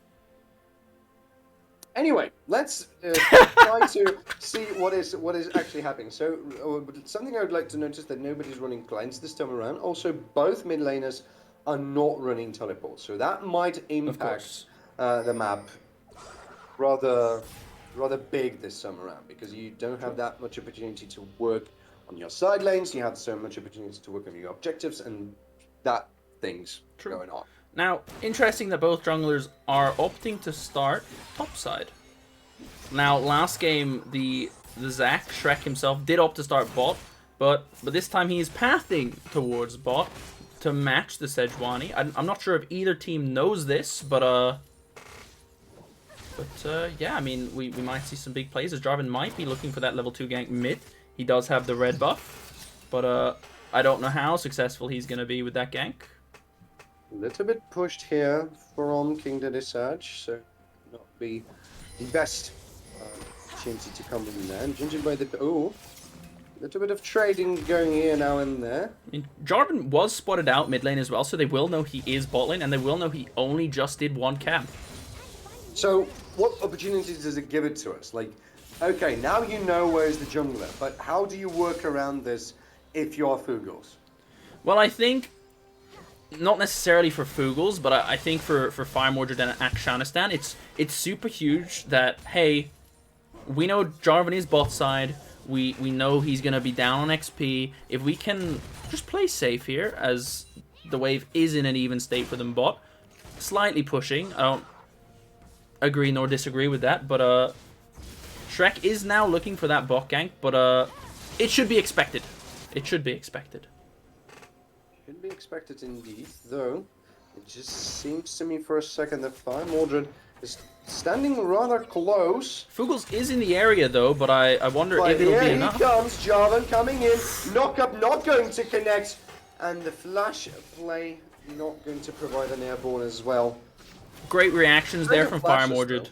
anyway, let's try to see what is actually happening. So, something I would like to notice that nobody's running clients this time around. Also, both mid laners are not running teleports, so that might impact the map rather big this time around, because you don't have that much opportunity to work on your side lanes. You have so much opportunity to work on your objectives and that things going on. Now, interesting that both junglers are opting to start topside. Now, last game, the Zac, Shrek himself, did opt to start bot, but this time he is pathing towards bot to match the Sejuani. I'm not sure if either team knows this, but yeah, I mean, we might see some big plays as Jarvan might be looking for that level 2 gank mid. He does have the red buff, but I don't know how successful he's going to be with that gank. A little bit pushed here from King Dedesage, so not be the best opportunity to come in there. And judging by the a little bit of trading going here now and there. I mean, Jarvan was spotted out mid lane as well, so they will know he is bot lane, and they will know he only just did one camp. So what opportunities does it give it to us? Like, okay, now you know where's the jungler, but how do you work around this if you're Fugals? Well, I think not necessarily for Fugals, but I think for Fire Mordred and Akshanistan, it's super huge that, hey, we know Jarvan is bot side, We know he's going to be down on XP. If we can just play safe here, as the wave is in an even state for them bot, slightly pushing. I don't agree nor disagree with that, but Shrek is now looking for that bot gank, but it should be expected. It should be expected. Should be expected indeed, though. It just seems to me for a second that Fire Mordred is standing rather close. Fugels is in the area though, but I wonder if it'll be enough. Here he comes, Jarvan coming in. Knock up not going to connect. And the flash play not going to provide an airborne as well. Great reactions there from Fire Mordred.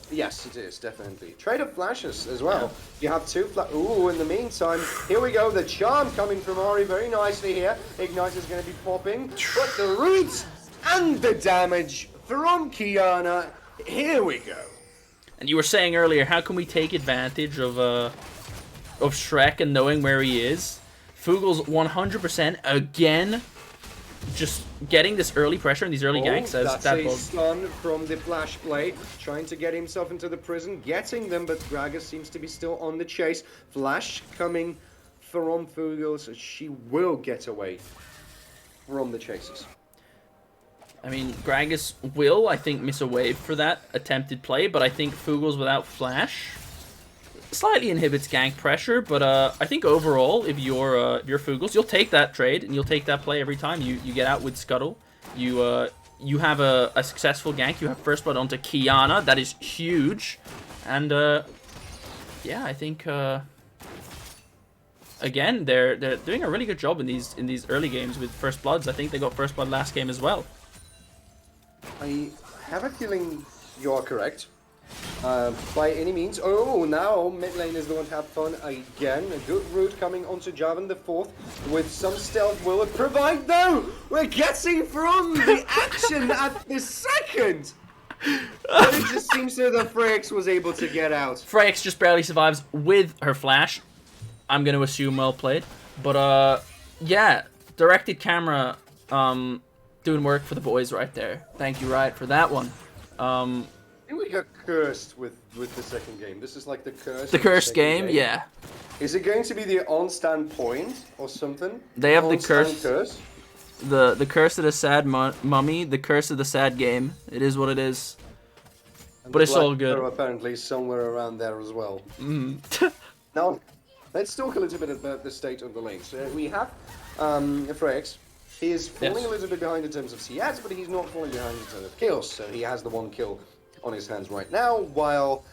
Yes, it is, definitely. Trade of flashes as well. You have two ooh, in the meantime, here we go. The charm coming from Ari very nicely here. Ignite is going to be popping. But the roots and the damage from Kiana. Here we go. And you were saying earlier, how can we take advantage of Shrek and knowing where he is? Fugels 100% again, just getting this early pressure and these early ganks as that's a stun from the flash play, trying to get himself into the prison, getting them, but Gragas seems to be still on the chase. Flash coming from Fugels, she will get away from the chasers. I mean, Gragas will, I think, miss a wave for that attempted play, but I think Fugels without flash slightly inhibits gank pressure, but I think overall, if you're Fugels, you'll take that trade and you'll take that play every time. You get out with Scuttle. You have a successful gank. You have first blood onto Kiana. That is huge, and yeah, I think again they're doing a really good job in these early games with first bloods. I think they got first blood last game as well. I have a feeling you are correct. By any means. Oh, now mid lane is going to have fun again. A good route coming onto Jarvan the 4th with some stealth. Will it provide though? We're getting from the action at the second. But it just seems that the Freyax was able to get out. Freyax just barely survives with her flash. I'm going to assume well played. But yeah, directed camera doing work for the boys right there. Thank you, Riot, for that one. I think we got cursed with the second game. This is like the curse. The cursed game, yeah. Is it going to be the on-stand point or something? They have the curse. The curse of the sad mummy, the curse of the sad game. It is what it is. And but it's all good. Apparently somewhere around there as well. Now, let's talk a little bit about the state of the lanes. We have Freyax. He is falling a little bit behind in terms of CS, but he's not falling behind in terms of kills. So he has the 1 kill on his hands right now, while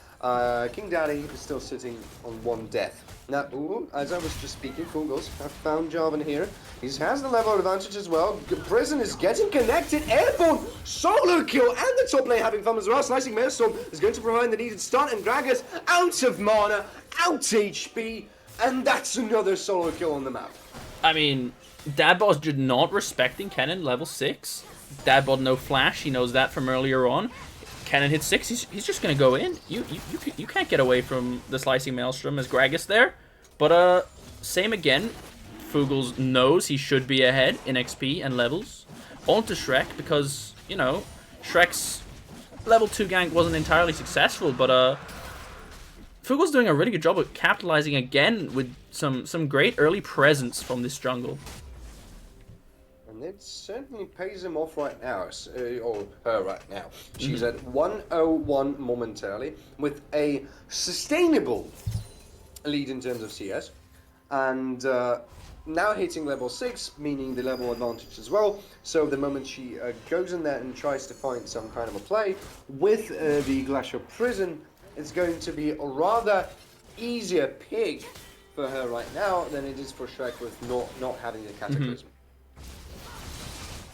King Daddy is still sitting on 1 death. Now, as I was just speaking, Fugels have found Jarvan here. He has the level advantage as well. Prison is getting connected. Airborne solo kill, and the top lane having fun as well. Slicing Maelstrom is going to provide the needed stun, and Gragas out of mana, out HP, and that's another solo kill on the map. I mean, Dadbot did not respecting Kennen level 6. Dadbot no flash, he knows that from earlier on. Kennen hit 6, he's just gonna go in. You can't get away from the slicing Maelstrom as Gragas there. But same again. Fugels knows he should be ahead in XP and levels. Onto Shrek because, you know, Shrek's level 2 gank wasn't entirely successful, but Fugels doing a really good job of capitalizing again with some great early presence from this jungle. And it certainly pays him off right now, or her right now. She's at 101 momentarily with a sustainable lead in terms of CS, and now hitting level 6, meaning the level advantage as well. So the moment she goes in there and tries to find some kind of a play with the Glacier Prison, it's going to be a rather easier pick for her right now than it is for Shrek with not having the Cataclysm.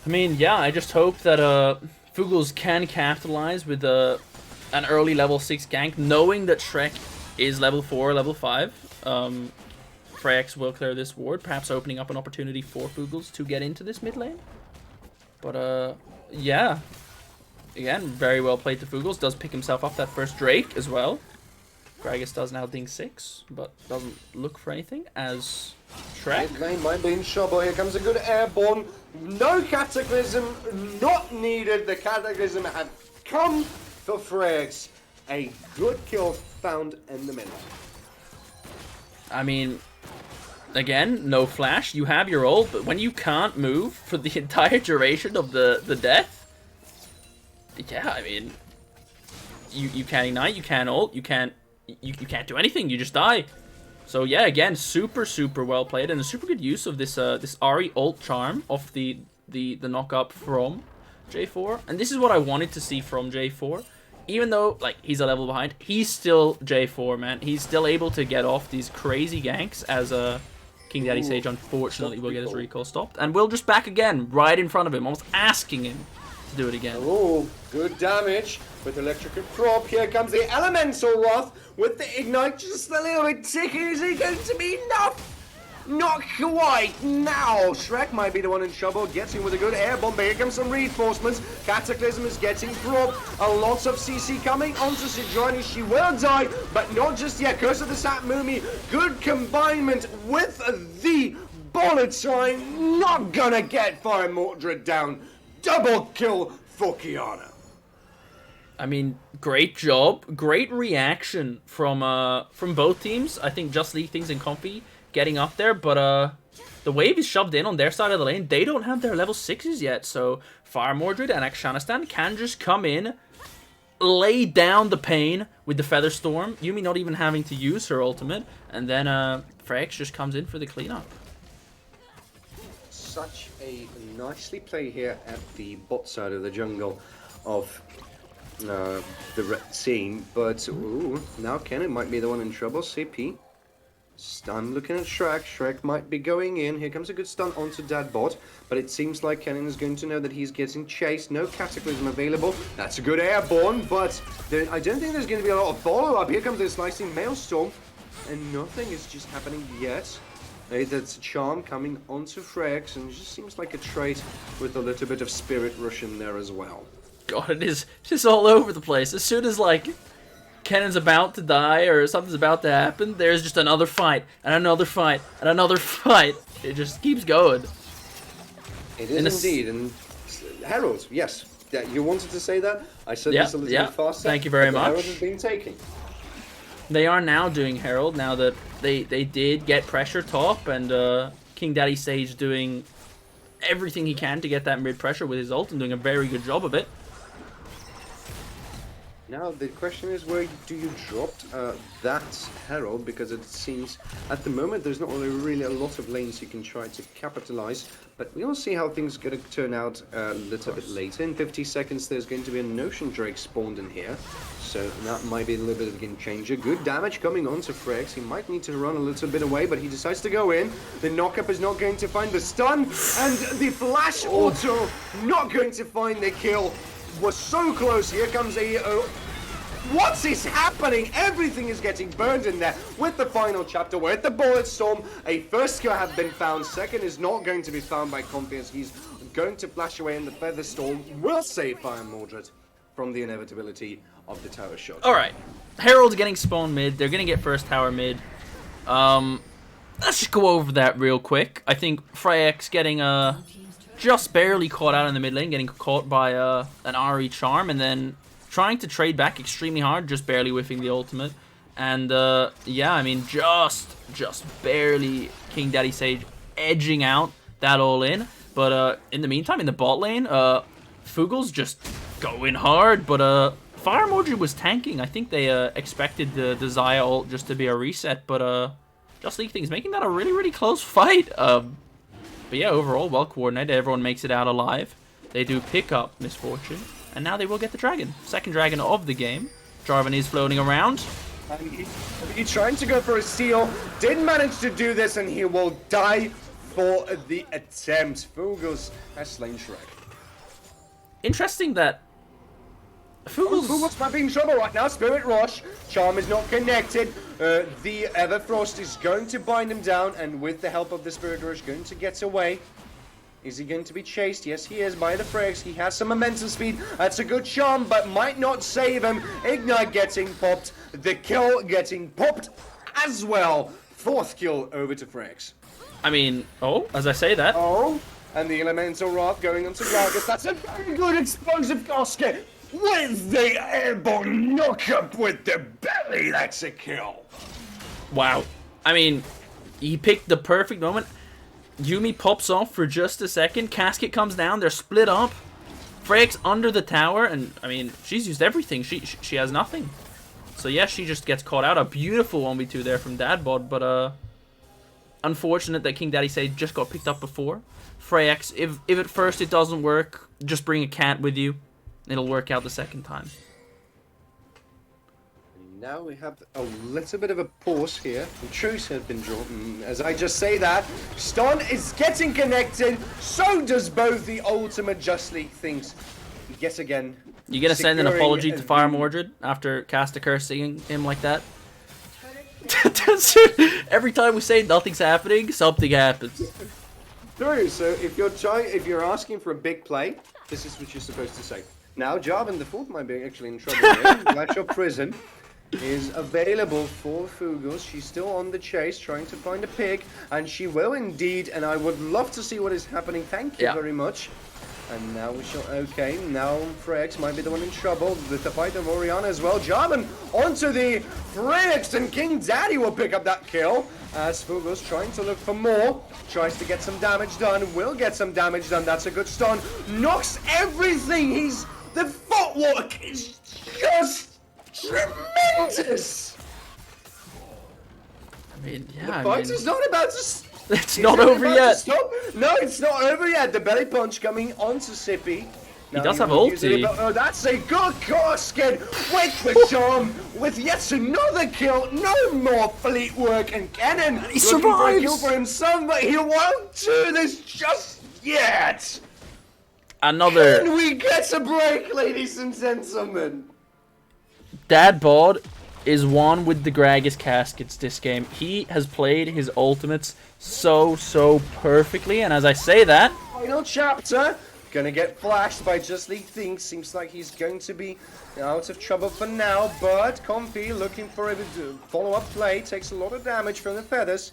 I mean, yeah, I just hope that Fugels can capitalize with an early level 6 gank, knowing that Shrek is level 4, level 5. Freyax will clear this ward, perhaps opening up an opportunity for Fugels to get into this mid lane. But, yeah. Again, very well played to Fugels. Does pick himself up that first Drake as well. Gragas does now ding 6, but doesn't look for anything as Shrek. Mid lane might be in trouble. Here comes a good airborne. No Cataclysm, not needed. The Cataclysm have come for Freyax. A good kill found in the middle. I mean, again, no flash. You have your ult, but when you can't move for the entire duration of the death, yeah, I mean, you can't ignite, you can't ult, you can't do anything. You just die. So yeah, again, super well played, and a super good use of this this Ahri ult charm off the knock up from J4. And this is what I wanted to see from J4. Even though, like, he's a level behind, he's still J4, man. He's still able to get off these crazy ganks as King Daddy Sage, unfortunately, will get his recall stopped. And we'll just back again, right in front of him, almost asking him to do it again. Oh, good damage with electrical prop. Here comes the Elemental Wrath with the Ignite, just a little bit ticky. Is it going to be enough? Not quite. Now, Shrek might be the one in trouble, getting with a good air bomb. Here comes some reinforcements. Cataclysm is getting dropped. A lot of CC coming onto Sejuani. She will die, but not just yet. Curse of the Sat Mumi. Good combinement with the bullet time. Not gonna get Fire Mordred down. Double kill for Kiana. I mean, great job. Great reaction from both teams. I think Just League Things and Comfy getting up there, but the wave is shoved in on their side of the lane. They don't have their level 6s yet, so Fire Mordred and Akshanistan can just come in, lay down the pain with the Feather Storm, Yuumi not even having to use her ultimate, and then Frex just comes in for the cleanup. Such a nicely played here at the bot side of the jungle of the red scene, but ooh, now Kennen might be the one in trouble. CP. Stun looking at Shrek. Shrek might be going in. Here comes a good stun onto Dadbot, but it seems like Kennen is going to know that he's getting chased. No Cataclysm available. That's a good airborne, but I don't think there's going to be a lot of follow-up. Here comes the slicing Maelstrom, and nothing is just happening yet. That's a charm coming onto Frex, and it just seems like a trait with a little bit of Spirit Rush in there as well. God, it is just all over the place. As soon as, like, Kennen's about to die or something's about to happen, there's just another fight, and another fight, and another fight. It just keeps going. It is indeed, and Herald, yes. Yeah, you wanted to say that? I said this a little bit faster. Thank you very much. Herald has been taking. They are now doing Herald, now that they did get pressure top, and King Daddy Sage doing everything he can to get that mid pressure with his ult, and doing a very good job of it. Now the question is, where do you drop that Herald? Because it seems at the moment there's not really a lot of lanes you can try to capitalize, but we'll see how things are going to turn out a little bit later. In 50 seconds there's going to be a Notion Drake spawned in here, so that might be a little bit of a game changer. Good damage coming on to Frex. He might need to run a little bit away, but he decides to go in. The knockup is not going to find the stun, and the flash auto not going to find the kill. Was so close. Here comes a what is happening? Everything is getting burned in there with the final chapter. We're at the bullet storm. A first kill has been found. Second is not going to be found by Comfy, as he's going to flash away in the feather storm. Will save Fire Mordred from the inevitability of the tower shot. Alright, Herald's getting spawned mid. They're gonna get first tower mid. Let's just go over that real quick. I think Freya's getting just barely caught out in the mid lane, getting caught by an Ahri charm, and then trying to trade back extremely hard, just barely whiffing the ultimate. And yeah, I mean, just barely King Daddy Sage edging out that all in. But in the meantime, in the bot lane, Fugel's just going hard, but Fire Mordred was tanking. I think they expected the Xayah ult just to be a reset, but Just League Things making that a really close fight. But yeah, overall, well coordinated. Everyone makes it out alive. They do pick up Misfortune, and now they will get the dragon. Second dragon of the game. Jarvan is floating around. He's trying to go for a steal. Didn't manage to do this, and he will die for the attempt. Fugel's has slain Shrek. Interesting that Fugel's might be in trouble right now. Spirit Rush. Charm is not connected. The Everfrost is going to bind him down, and with the help of the Spirit Rush, going to get away. Is he going to be chased? Yes, he is by the Frex. He has some momentum speed. That's a good charm, but might not save him. Ignite getting popped. The kill getting popped as well. Fourth kill over to Frex. I mean, as I say that. Oh, and the Elemental Wrath going onto Gragas. That's a very good explosive casket. With the airborne knockup with the belly, that's a kill. Wow. I mean, he picked the perfect moment. Yuumi pops off for just a second. Casket comes down. They're split up. Freya's under the tower, and I mean, she's used everything. She has nothing. So yeah, she just gets caught out. A beautiful 1v2 there from Dadbod, but unfortunate that King Daddy Say just got picked up before. Freya's, if at first it doesn't work, just bring a cat with you. It'll work out the second time. Now we have a little bit of a pause here. The truce has been drawn. As I just say that, Stun is getting connected. So does both the ultimate Just League things. Yet again. You gonna send an apology to Fire Mordred after Casta cursing him like that? Every time we say nothing's happening, something happens. True. So if you're asking for a big play, this is what you're supposed to say. Now Jarvan the Fourth might be actually in trouble here. Blackshot Prison is available for Fugos. She's still on the chase, trying to find a pig, and she will indeed, and I would love to see what is happening. Thank you very much. And now we shall, okay, now Freya's might be the one in trouble with the fight of Oriana as well. Jarvan onto the Freya's, and King Daddy will pick up that kill, as Fugos trying to look for more, tries to get some damage done, will get some damage done. That's a good stun, knocks everything. The footwork is just tremendous! I mean, yeah, the fight is not about to... It's not over yet. No, it's not over yet. The belly punch coming onto Sippy. He does have ulti. Oh, that's a good casket with the charm, with yet another kill. No more fleet work, and Cannon he survives. For a kill for himself, but he won't do this just yet. Another. Can we get a break, ladies and gentlemen? Dadbod is one with the Gragas caskets this game. He has played his ultimates so perfectly, and as I say that, final chapter gonna get flashed by Just League Things. Seems like he's going to be out of trouble for now, but Comfy looking for a follow-up play, takes a lot of damage from the feathers.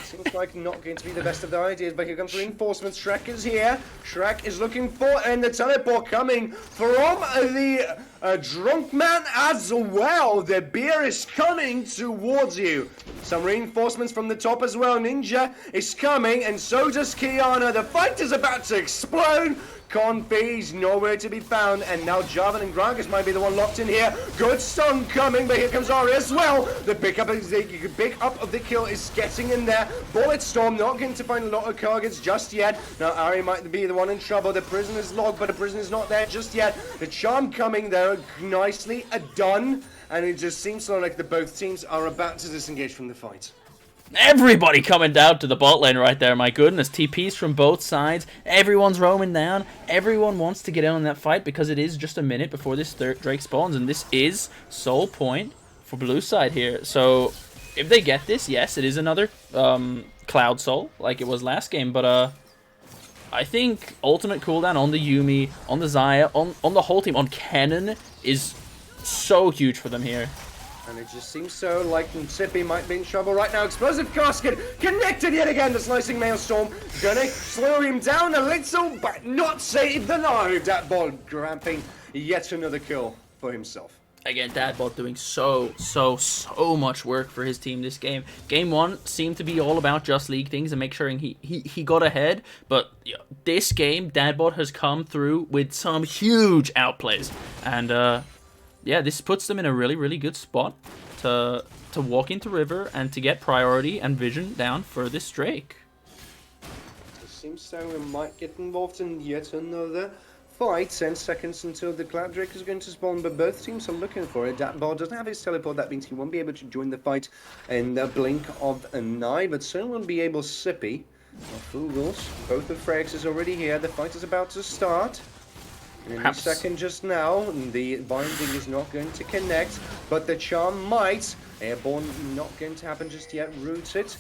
Seems like not going to be the best of the ideas, but here comes reinforcements. Shrek is here. Shrek is looking for, and the teleport coming from the drunk man as well. The beer is coming towards you. Some reinforcements from the top as well. Ninja is coming, and so does Kiana. The fight is about to explode. Confy's nowhere to be found, and now Jarvan and Gragas might be the one locked in here. Good stun coming, but here comes Ari as well. The pickup of the kill is getting in there. Bullet Storm not going to find a lot of targets just yet. Now Ari might be the one in trouble. The prison is locked, but the prison is not there just yet. The charm coming there nicely done, and it just seems like both teams are about to disengage from the fight. everybody coming down to the bot lane right there, my goodness. TPs from both sides. Everyone's roaming down. Everyone wants to get in on that fight because it is just a minute before this third Drake spawns. And this is soul point for blue side here. So if they get this, yes, it is another Cloud Soul like it was last game. But I think ultimate cooldown on the Yuumi, on the Xayah, on the whole team, on Kennen is so huge for them here. And it just seems so like Sippy might be in trouble right now. Explosive Casket connected yet again. The Slicing Maelstrom gonna slow him down a little, but not save the life. That ball grabbing yet another kill for himself. Again, Dadbot doing so much work for his team this game. Game 1 seemed to be all about Just League things and make sure he got ahead. But this game, Dadbot has come through with some huge outplays. And yeah, this puts them in a really good spot to walk into River and to get priority and vision down for this Drake. It seems so we might get involved in yet another fight. 10 seconds until the Cloud Drake is going to spawn, but both teams are looking for it. Datbar doesn't have his teleport, that means he won't be able to join the fight in the blink of an eye, but soon will be able Sippy. Fugos, both of Freya's is already here. The fight is about to start. In a second just now, the binding is not going to connect, but the charm might. Airborne not going to happen just yet. Rooted.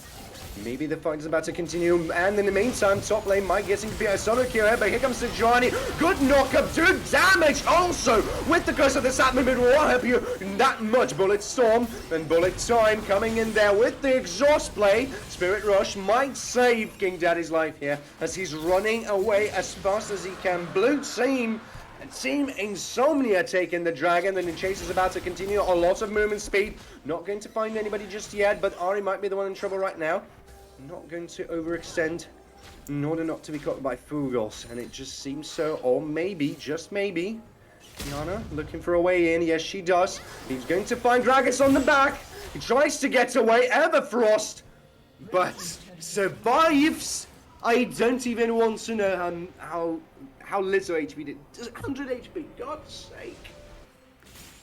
Maybe the fight is about to continue, and in the meantime, top lane might get into solo kill, but here comes Sejuani. Good knock-up, do damage also with the curse of the Sat Limit will help you that much. Bullet Storm and Bullet Time coming in there with the exhaust play. Spirit Rush might save King Daddy's life here as he's running away as fast as he can. Blue team Team Insomnia taking the dragon, and the chase is about to continue. A lot of movement speed. Not going to find anybody just yet, but Ari might be the one in trouble right now. Not going to overextend in order not to be caught by Fugos, and it just seems so. Or maybe, just maybe, Kiana looking for a way in. Yes, she does. He's going to find Gragas on the back. He tries to get away. Everfrost, but survives. I don't even want to know how little HP did. 100 HP, God's sake.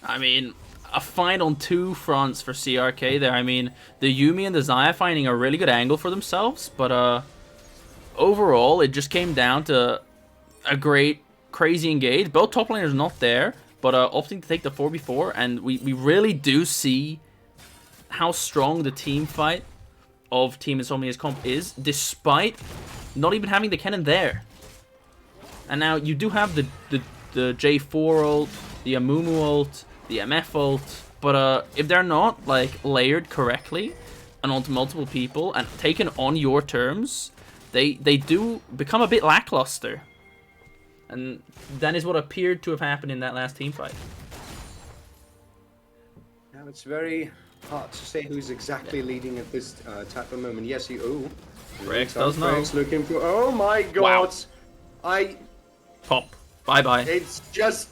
I mean, a fight on two fronts for CRK there. I mean, the Yuumi and the Xayah finding a really good angle for themselves, but overall, it just came down to a great, crazy engage. Both top laners not there, but opting to take the 4v4, and we really do see how strong the team fight of Team Insomnia's comp is, despite not even having the cannon there. And now you do have the J4 ult, the Amumu ult, the MF ult, but if they're not like layered correctly and onto multiple people and taken on your terms, they do become a bit lackluster. And that is what appeared to have happened in that last team fight. Now it's very hard to say who's exactly leading at this type of moment. Yes, Rex does know. Looking for. Oh my God! Wow. Pop. Bye-bye. It's just...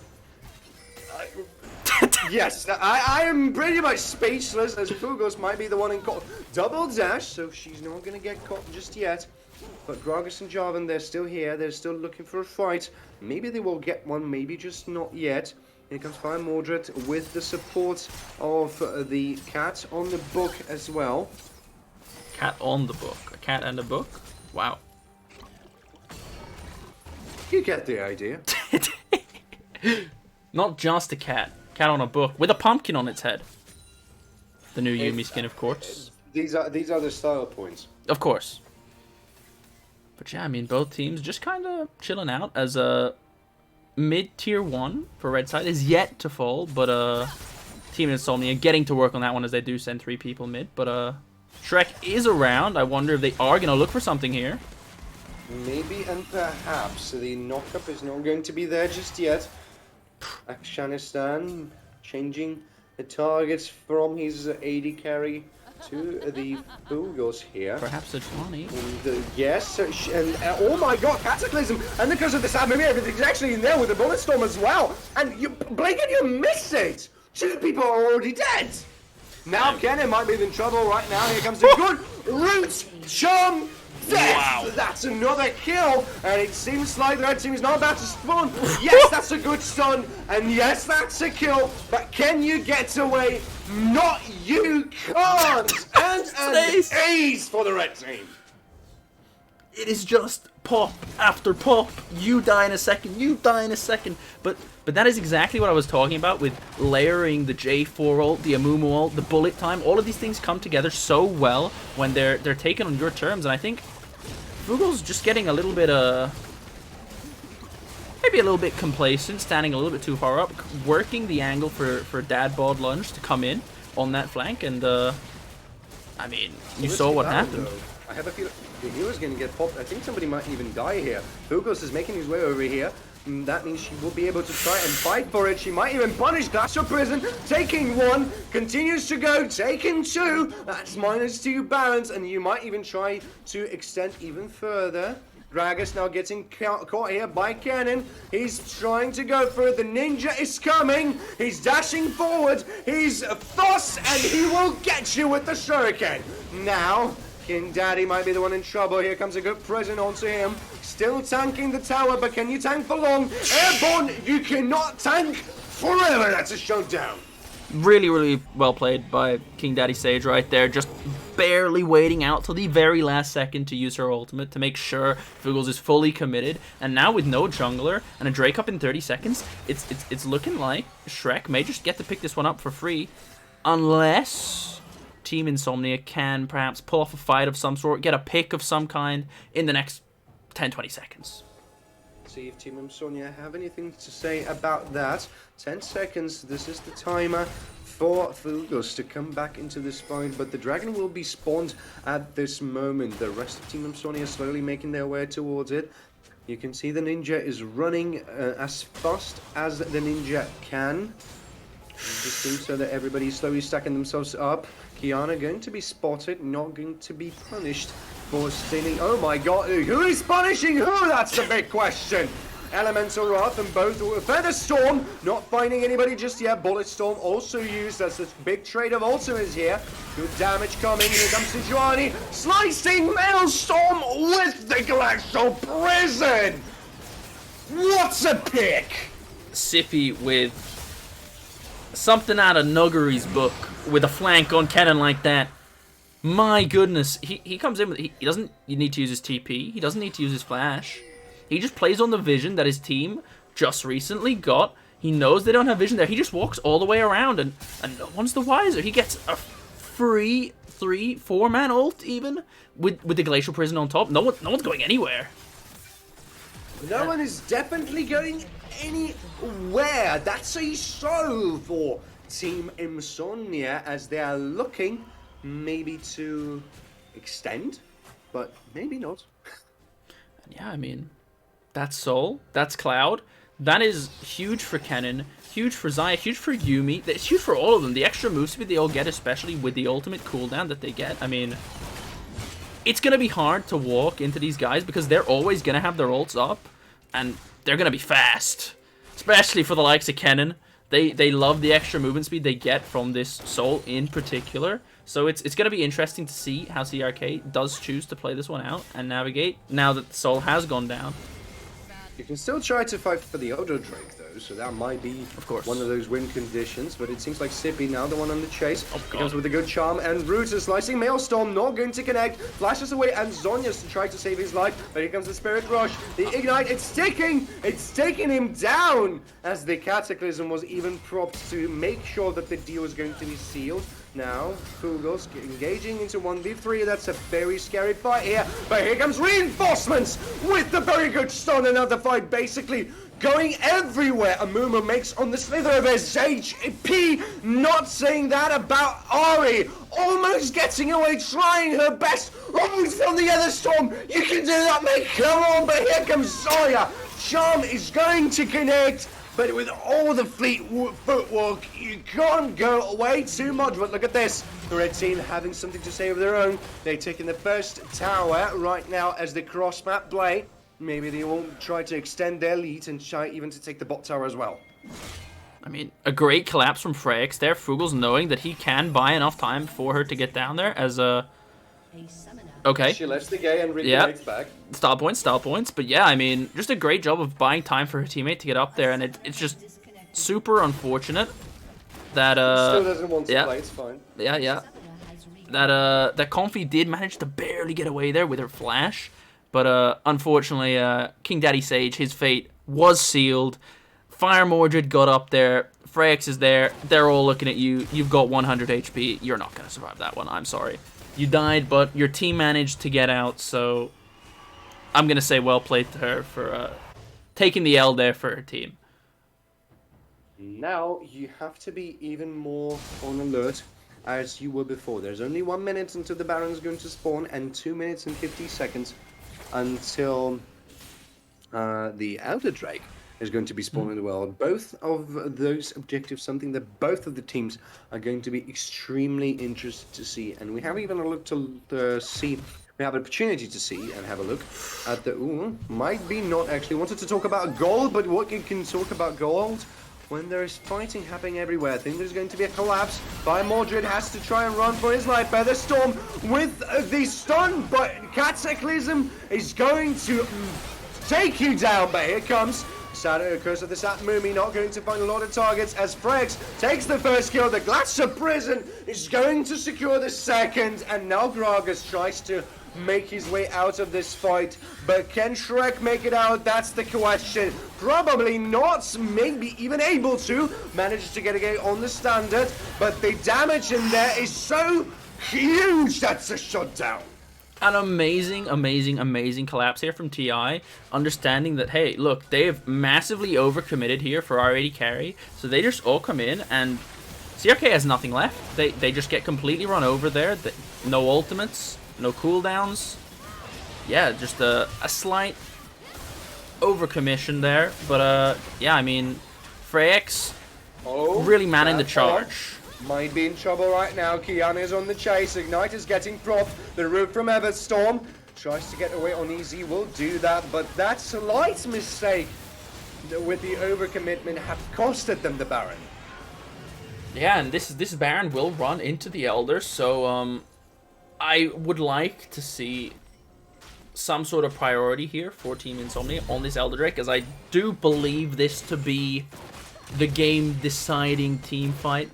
yes, I am pretty much speechless, as Fugos might be the one in caught. Double dash, so she's not going to get caught just yet. But Gragas and Jarvan, they're still here. They're still looking for a fight. Maybe they will get one, maybe just not yet. Here comes Fire Mordred with the support of the cat on the book as well. Cat on the book. A cat and a book? Wow. You get the idea. Not just a cat. Cat on a book with a pumpkin on its head. The new Yuumi skin, of course. These are the style points. Of course. But yeah, I mean, both teams just kind of chilling out as a mid-tier 1 for Red side is yet to fall, but Team Insomnia getting to work on that one as they do send 3 people mid. But Shrek is around. I wonder if they are going to look for something here. Maybe and perhaps the knockup is not going to be there just yet. Akshanistan changing the targets from his AD carry to the Fugos here. Perhaps a 20. Yes, and oh my God, Cataclysm! And because of the stab, maybe everything's actually in there with the Bullet Storm as well. And you blink and you miss it. 2 people are already dead. Now Kennen might be in trouble right now. Here comes the good root charm. Death! Wow. That's another kill, and it seems like the red team is not about to spawn. Yes, that's a good stun, and yes, that's a kill, but can you get away? Not you can't! And ace for the red team. It is just pop after pop. You die in a second, you die in a second. But that is exactly what I was talking about with layering the J4 ult, the Amumu ult, the bullet time. All of these things come together so well when they're taken on your terms, and I think Google's just getting a little bit maybe a little bit complacent, standing a little bit too far up, working the angle for Dad Bod Lunge to come in on that flank, and I mean, you saw what happened. I have a feeling the hero's going to get popped. I think somebody might even die here. Fugos is making his way over here. That means she will be able to try and fight for it. She might even punish Glacier Prison. Taking 1, continues to go, taking 2. That's -2 balance, and you might even try to extend even further. Gragas now getting caught here by Cannon. He's trying to go for it. The ninja is coming. He's dashing forward. He's Thoss, and he will get you with the shuriken. Now, King Daddy might be the one in trouble. Here comes a good prison onto him. Still tanking the tower, but can you tank for long? Airborne, you cannot tank forever. That's a showdown. Really, really well played by King Daddy Sage right there. Just barely waiting out till the very last second to use her ultimate to make sure Fugos is fully committed. And now with no jungler and a Drake up in 30 seconds, it's looking like Shrek may just get to pick this one up for free. Unless Team Insomnia can perhaps pull off a fight of some sort, get a pick of some kind in the next 10-20 seconds. See if Team Insomnia have anything to say about that. 10 seconds, this is the timer for Fugos to come back into this fight, but the dragon will be spawned at this moment. The rest of Team Insomnia slowly making their way towards it. You can see the ninja is running as fast as the ninja can. Just seems so that everybody's slowly stacking themselves up. Kiana going to be spotted, not going to be punished for stealing. Oh my god, who is punishing who? That's the big question. Elemental Wrath and both. Feather Storm not finding anybody just yet. Bullet Storm also used as this big trade of ultimates here. Good damage coming. Here comes Sejuani. Slicing Maelstrom with the Glacial Prison. What's a pick? Sippy with something out of Nuggery's book with a flank on cannon like that. My goodness. He comes in with... He doesn't need to use his TP. He doesn't need to use his flash. He just plays on the vision that his team just recently got. He knows they don't have vision there. He just walks all the way around, and no one's the wiser. He gets a free 3-4-man ult, even, with the Glacial Prison on top. No one's going anywhere. No one is definitely going anywhere. That's a show for Team Insomnia, as they are looking maybe to extend, but maybe not. Yeah, I mean... That's Soul, that's Cloud, that is huge for Kennen, huge for Xayah, huge for Yuumi, it's huge for all of them. The extra move speed they all get, especially with the ultimate cooldown that they get, I mean, it's going to be hard to walk into these guys because they're always going to have their ults up, and they're going to be fast, especially for the likes of Kennen. They love the extra movement speed they get from this Soul in particular, so it's going to be interesting to see how CRK does choose to play this one out and navigate now that the Soul has gone down. You can still try to fight for the Elder Drake, though, so that might be one of those win conditions, but it seems like Sippy now the one on the chase. He comes with a good charm, and Root is slicing. Maelstrom not going to connect, flashes away, and Zhonya's to try to save his life, but here comes the Spirit Rush. The Ignite, it's taking him down, as the Cataclysm was even propped to make sure that the deal was going to be sealed. Now, Fugel's engaging into 1v3. That's a very scary fight here. But here comes Reinforcements with the very good stun. Another fight basically going everywhere. Amumu makes on the slither of his HP. Not saying that about Ari. Almost getting away, trying her best. Almost from the other storm. You can do that, mate. Come on. But here comes Xayah. Charm is going to connect. But with all the fleet footwork, you can't go away too much. But look at this. The red team having something to say of their own. They're taking the first tower right now as the cross-map play. Maybe they won't try to extend their lead and try even to take the bot tower as well. I mean, a great collapse from Freyax there. Fugel's knowing that he can buy enough time for her to get down there as a... Okay. She lets the gay and reconnects back. Style points. But yeah, I mean, just a great job of buying time for her teammate to get up there, and it's just super unfortunate that still doesn't want to play. It's fine. Yeah. That Comfy did manage to barely get away there with her flash, but unfortunately, King Daddy Sage, his fate was sealed. Fire Mordred got up there. Freyax is there. They're all looking at you. You've got 100 HP. You're not gonna survive that one. I'm sorry. You died, but your team managed to get out, so I'm going to say well played to her for taking the L there for her team. Now you have to be even more on alert as you were before. There's only 1 minute until the Baron's going to spawn, and 2 minutes and 50 seconds until the Elder Drake is going to be spawned in the world. Both of those objectives, something that both of the teams are going to be extremely interested to see. And we have even a look to see, we have an opportunity to see and have a look at the, might be not actually wanted to talk about gold, but what you can talk about gold when there is fighting happening everywhere. I think there's going to be a collapse. Fire Mordred has to try and run for his life. Feather Storm with the stun, but Cataclysm is going to take you down. But here comes Curse of the Sat Mumi, not going to find a lot of targets as Frex takes the first kill. The Glacier Prison is going to secure the second, and now Gragas tries to make his way out of this fight. But can Shrek make it out? That's the question. Probably not, maybe even able to. Manage to get a gate on the standard, but the damage in there is so huge. That's a shutdown. An amazing collapse here from TI, understanding that, hey, look, they have massively overcommitted here for our AD carry, so they just all come in, and CRK has nothing left. They just get completely run over there. No ultimates, no cooldowns. Yeah, just a slight overcommission there, but yeah, I mean, Freyx Oh, really manning the that's charge. Might be in trouble right now. Kiana is on the chase. Ignite is getting propped. The route from Everstorm tries to get away on easy. Will do that, but that slight mistake with the overcommitment have costed them the Baron. Yeah, and this Baron will run into the Elder, so I would like to see some sort of priority here for Team Insomnia on this Elder Drake, as I do believe this to be the game-deciding team fight.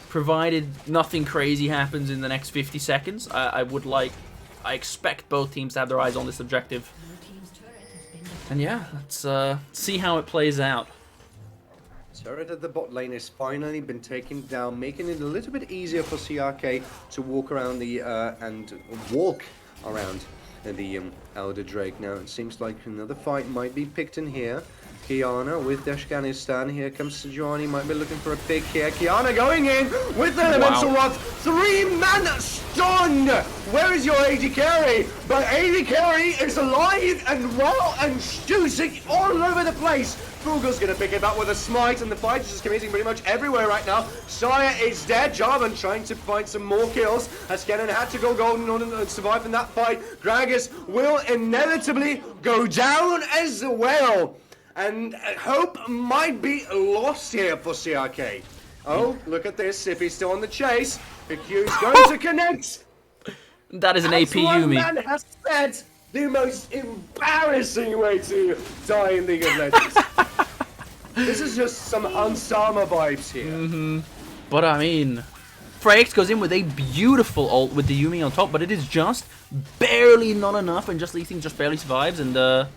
Provided nothing crazy happens in the next 50 seconds, I expect both teams to have their eyes on this objective. And yeah, let's see how it plays out. Turret at the bot lane has finally been taken down, making it a little bit easier for CRK to walk around the Elder Drake. Now it seems like another fight might be picked in here. Kiana with Afghanistan. Here comes Sejuani. Might be looking for a pick here. Kiana going in with the Elemental Rod. 3-man stun! Where is your AD carry? But AD carry is alive and well and shooting all over the place. Fugel's gonna pick it up with a smite, and the fight is just committing pretty much everywhere right now. Saya is dead. Jarvan trying to find some more kills. As Kennen had to go golden in order to survive in that fight. Gragas will inevitably go down as well. And hope might be lost here for CRK. Oh, look at this. If he's still on the chase, the Q's going to connect. That is an As AP Yumi. one man has said, the most embarrassing way to die in League of Legends. This is just some Unsama vibes here. But I mean, Freyx goes in with a beautiful ult with the Yumi on top, but it is just barely not enough, and just Leasing just barely survives. And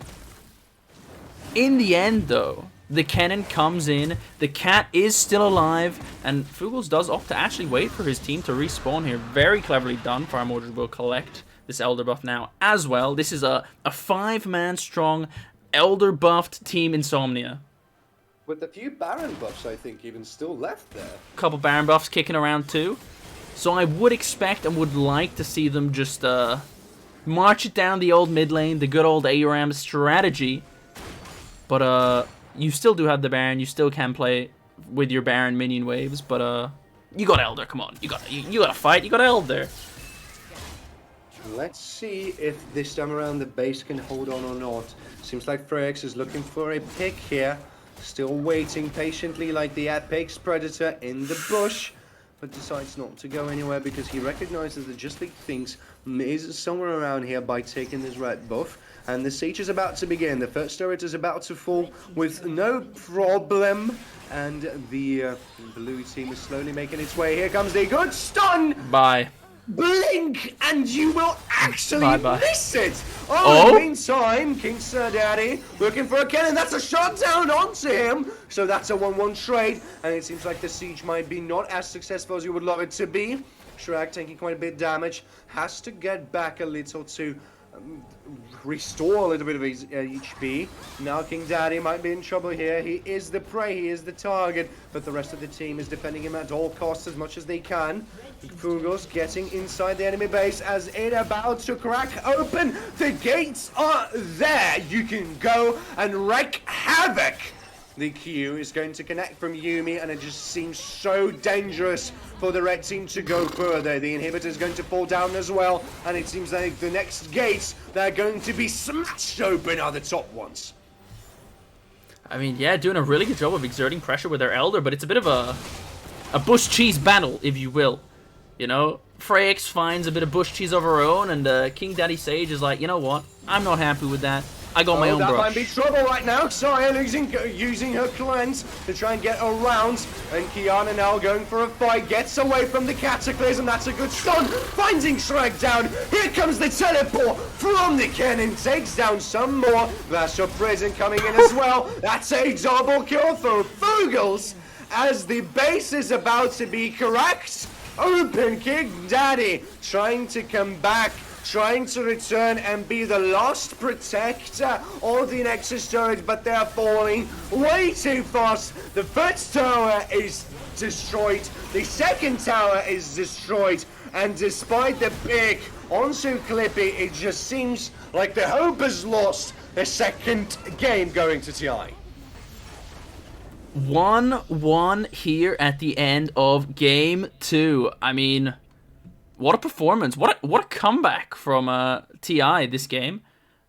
in the end, though, the Kennen comes in, the cat is still alive, and Fugels does opt to actually wait for his team to respawn here. Very cleverly done. Fire Mordred will collect this Elder buff now as well. This is a 5-man strong Elder buffed Team Insomnia. With a few Baron buffs, I think, even still left there. A couple Baron buffs kicking around too. So I would expect and would like to see them just march it down the old mid lane, the good old ARAM strategy. But you still do have the Baron. You still can play with your Baron minion waves. But you got Elder. Come on, you got to fight. You got Elder. Let's see if this time around the base can hold on or not. Seems like Freyx is looking for a pick here. Still waiting patiently like the apex predator in the bush. But decides not to go anywhere because he recognizes that Just League thinks is somewhere around here by taking this red buff. And the siege is about to begin. The first turret is about to fall with no problem. And the blue team is slowly making its way. Here comes the good stun! Bye. Blink and you will actually miss it! In the meantime, King Sir Daddy looking for a cannon. That's a shot down onto him. So that's a 1-1 trade. And it seems like the siege might be not as successful as you would love it to be. Shrek taking quite a bit of damage. Has to get back a little to restore a little bit of his HP. Now King Daddy might be in trouble here. He is the prey, he is the target, but the rest of the team is defending him at all costs as much as they can. Fugos getting inside the enemy base as it about to crack open. The gates are there. You can go and wreak havoc. The Q is going to connect from Yumi, and it just seems so dangerous for the red team to go further. The inhibitor is going to fall down as well, and it seems like the next gates that are going to be smashed open are the top ones. I mean, yeah, doing a really good job of exerting pressure with their Elder, but it's a bit of a bush cheese battle, if you will. You know, Freyx finds a bit of bush cheese of her own, and King Daddy Sage is like, you know what? I'm not happy with that. I got my own brush. That might be trouble right now. Saya using her cleanse to try and get around. And Kiana now going for a fight. Gets away from the Cataclysm. That's a good stun. Finding Shrek down. Here comes the teleport from the cannon. Takes down some more. Vassal Prison coming in as well. That's a double kill for Fugels. As the base is about to be correct. Open King Daddy trying to come back. Trying to return and be the last protector of the Nexus turret, but they're falling way too fast. The first tower is destroyed. The second tower is destroyed. And despite the pick onto Clippy. It just seems like the hope has lost the second game going to TI. 1-1 here at the end of game 2. I mean, what a performance. What a comeback from TI this game.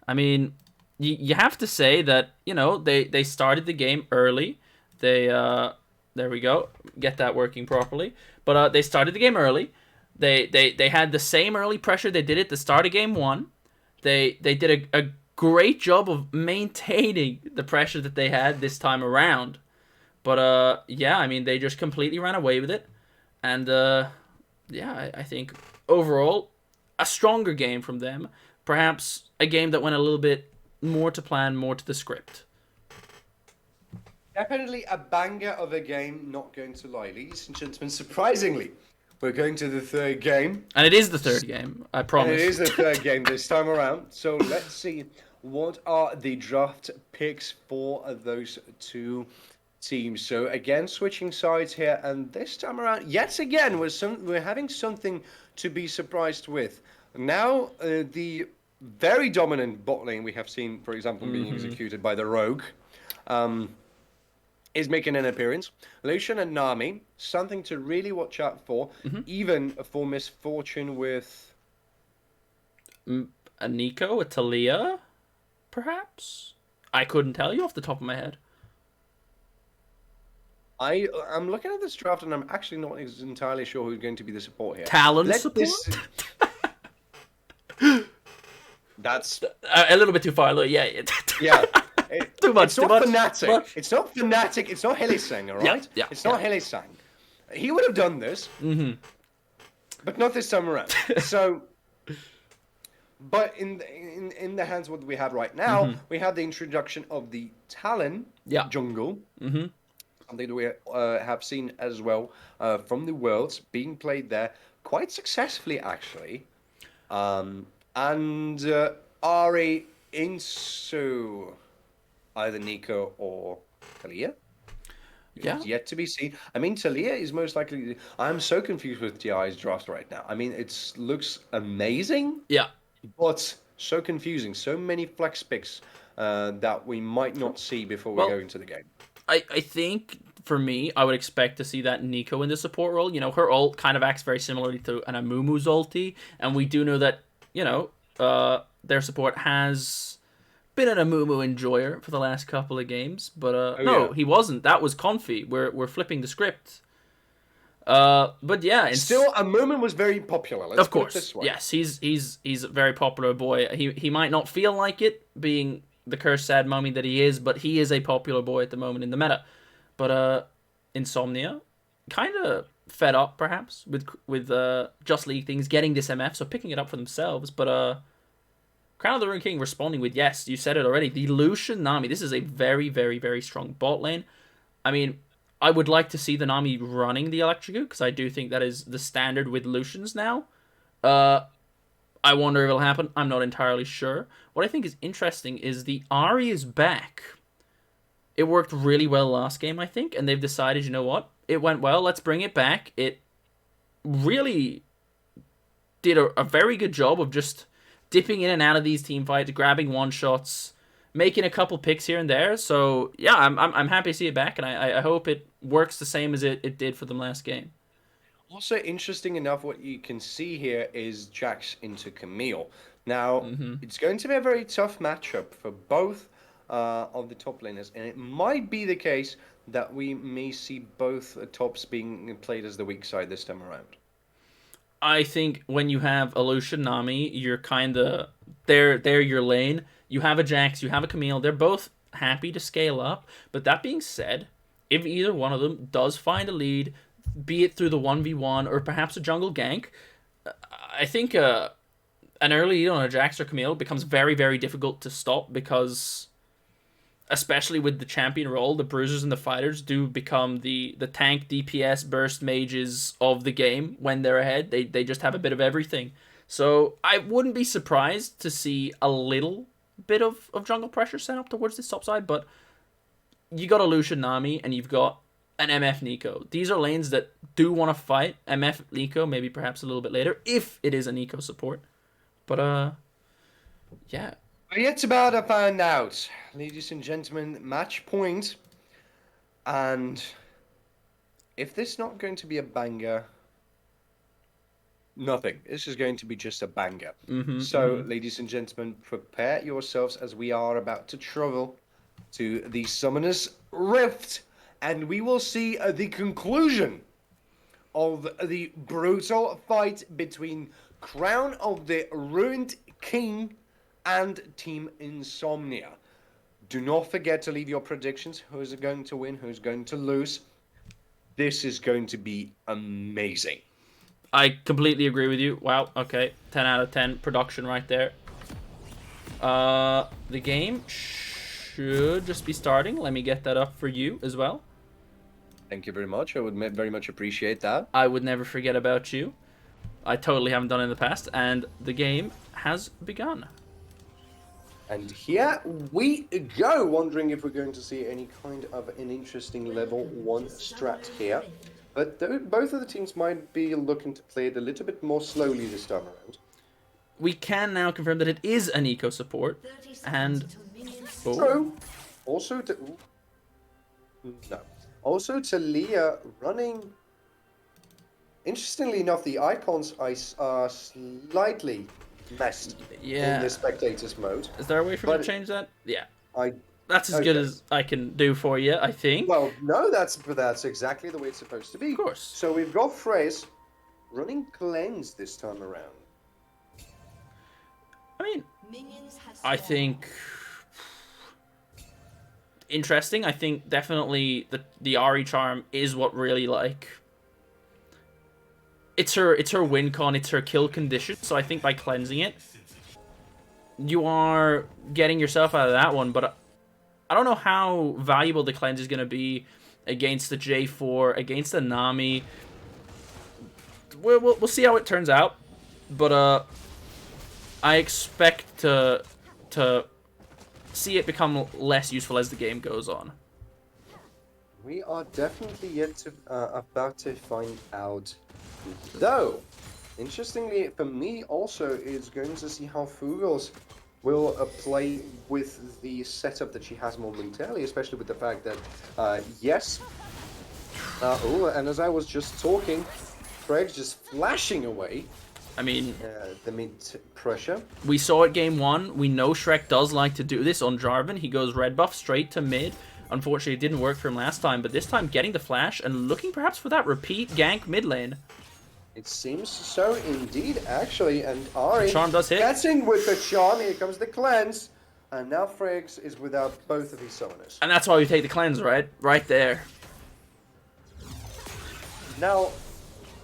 I mean, you have to say that, you know, they started the game early. They, there we go. Get that working properly. But they started the game early. They had the same early pressure they did at the start of game 1. They did a great job of maintaining the pressure that they had this time around. But, yeah, I mean, they just completely ran away with it. And, yeah, I think overall, a stronger game from them. Perhaps a game that went a little bit more to plan, more to the script. Definitely a banger of a game, not going to lie. Ladies and gentlemen, surprisingly, we're going to the third game. And it is the third game, I promise. And it is the third game this time around. So let's see what are the draft picks for those two teams. So again, switching sides here, and this time around, yet again, we're having something to be surprised with. Now, the very dominant bot lane we have seen, for example, being executed by the Rogue, is making an appearance. Lucian and Nami, something to really watch out for, even for misfortune with a Nico, a Talia, perhaps? I couldn't tell you off the top of my head. I'm looking at this draft and I'm actually not entirely sure who's going to be the support here. Talon support? That's a little bit too far. Yeah. Yeah. Too much. It's not Fnatic. It's not Fnatic. It's not Hylissang, all right? Yeah. It's not Hylissang. He would have done this, but not this time around. So, but in the hands of what we have right now, we have the introduction of the Talon jungle. Something that we have seen as well from the Worlds being played there quite successfully, actually. And Ari into either Nico or Talia. Yeah. It's yet to be seen. I mean, Talia is most likely... I'm so confused with TI's draft right now. I mean, it looks amazing. Yeah. But so confusing. So many flex picks that we might not see before we go into the game. I think, for me, I would expect to see that Nico in the support role. You know, her ult kind of acts very similarly to an Amumu's ulti. And we do know that, you know, their support has been an Amumu enjoyer for the last couple of games. But he wasn't. That was Confi. We're flipping the script. But yeah, still, Amumu was very popular. Let's of course, put it this way. yes, he's a very popular boy. He might not feel like it, being the cursed sad mummy that he is, but he is a popular boy at the moment in the meta. But Insomnia, kind of fed up perhaps with Just League things, getting this MF, so picking it up for themselves. But Crown of the Rune King responding with, yes, you said it already, the Lucian Nami. This is a very, very, very strong bot lane. I mean, I would like to see the Nami running the Electrocute, because I do think that is the standard with Lucians now. I wonder if it'll happen. I'm not entirely sure. What I think is interesting is the Ahri is back. It worked really well last game, I think, and they've decided, you know what? It went well, let's bring it back. It really did a very good job of just dipping in and out of these team fights, grabbing one-shots, making a couple picks here and there. So, yeah, I'm happy to see it back, and I hope it works the same as it did for them last game. Also, interesting enough, what you can see here is Jax into Camille. Now, it's going to be a very tough matchup for both of the top laners, and it might be the case that we may see both tops being played as the weak side this time around. I think when you have a Lucian Nami, you're kind of... They're your lane. You have a Jax, you have a Camille. They're both happy to scale up. But that being said, if either one of them does find a lead, be it through the 1v1 or perhaps a jungle gank, I think an early lead on a Jax or Camille becomes very, very difficult to stop, because especially with the champion role, the bruisers and the fighters do become the tank, DPS, burst mages of the game when they're ahead. They just have a bit of everything. So I wouldn't be surprised to see a little bit of jungle pressure set up towards this top side, but you got a Lucian Nami and you've got an MF Nico. These are lanes that do want to fight. MF Nico, maybe perhaps a little bit later, if it is a Nico support. But yeah. It's about to find out, ladies and gentlemen, match point. And if this is not going to be a banger, nothing. This is going to be just a banger. So, ladies and gentlemen, prepare yourselves as we are about to travel to the Summoner's Rift, and we will see the conclusion of the brutal fight between Crown of the Ruined King and Team Insomnia. Do not forget to leave your predictions. Who's going to win? Who's going to lose? This is going to be amazing. I completely agree with you. Wow, okay. 10 out of 10 production right there. The game should just be starting. Let me get that up for you as well. Thank you very much. I would very much appreciate that. I would never forget about you. I totally haven't done it in the past, and the game has begun. And here we go, wondering if we're going to see any kind of an interesting level 1 strat here. But both of the teams might be looking to play it a little bit more slowly this time around. We can now confirm that it is an eco support, and True. Also, Also, Talia running. Interestingly enough, the icons are slightly messed in the spectators mode. Is there a way for me to change that? Yeah. That's as Okay. good as I can do for you, I think. Well, no, that's exactly the way it's supposed to be. Of course. So we've got Fraze running cleanse this time around. I mean, I think interesting. I think definitely the Ari charm is what really like. It's her win con, it's her kill condition. So I think by cleansing it, you are getting yourself out of that one. But I don't know how valuable the cleanse is going to be against the J4, against the Nami. We'll see how it turns out. But I expect to see it become less useful as the game goes on. We are definitely yet to about to find out. Though, interestingly for me also, is going to see how Fugels will play with the setup that she has momentarily, especially with the fact that, yes, and as I was just talking, Craig's just flashing away. I mean, the mid pressure. We saw it game 1. We know Shrek does like to do this on Jarvan. He goes red buff straight to mid. Unfortunately, it didn't work for him last time, but this time getting the flash and looking perhaps for that repeat gank mid lane. It seems so indeed, actually, and Ari Charm does hit. getting with the charm. Here comes the cleanse, and now Friggs is without both of his summoners. And that's why we take the cleanse, right? Right there. Now,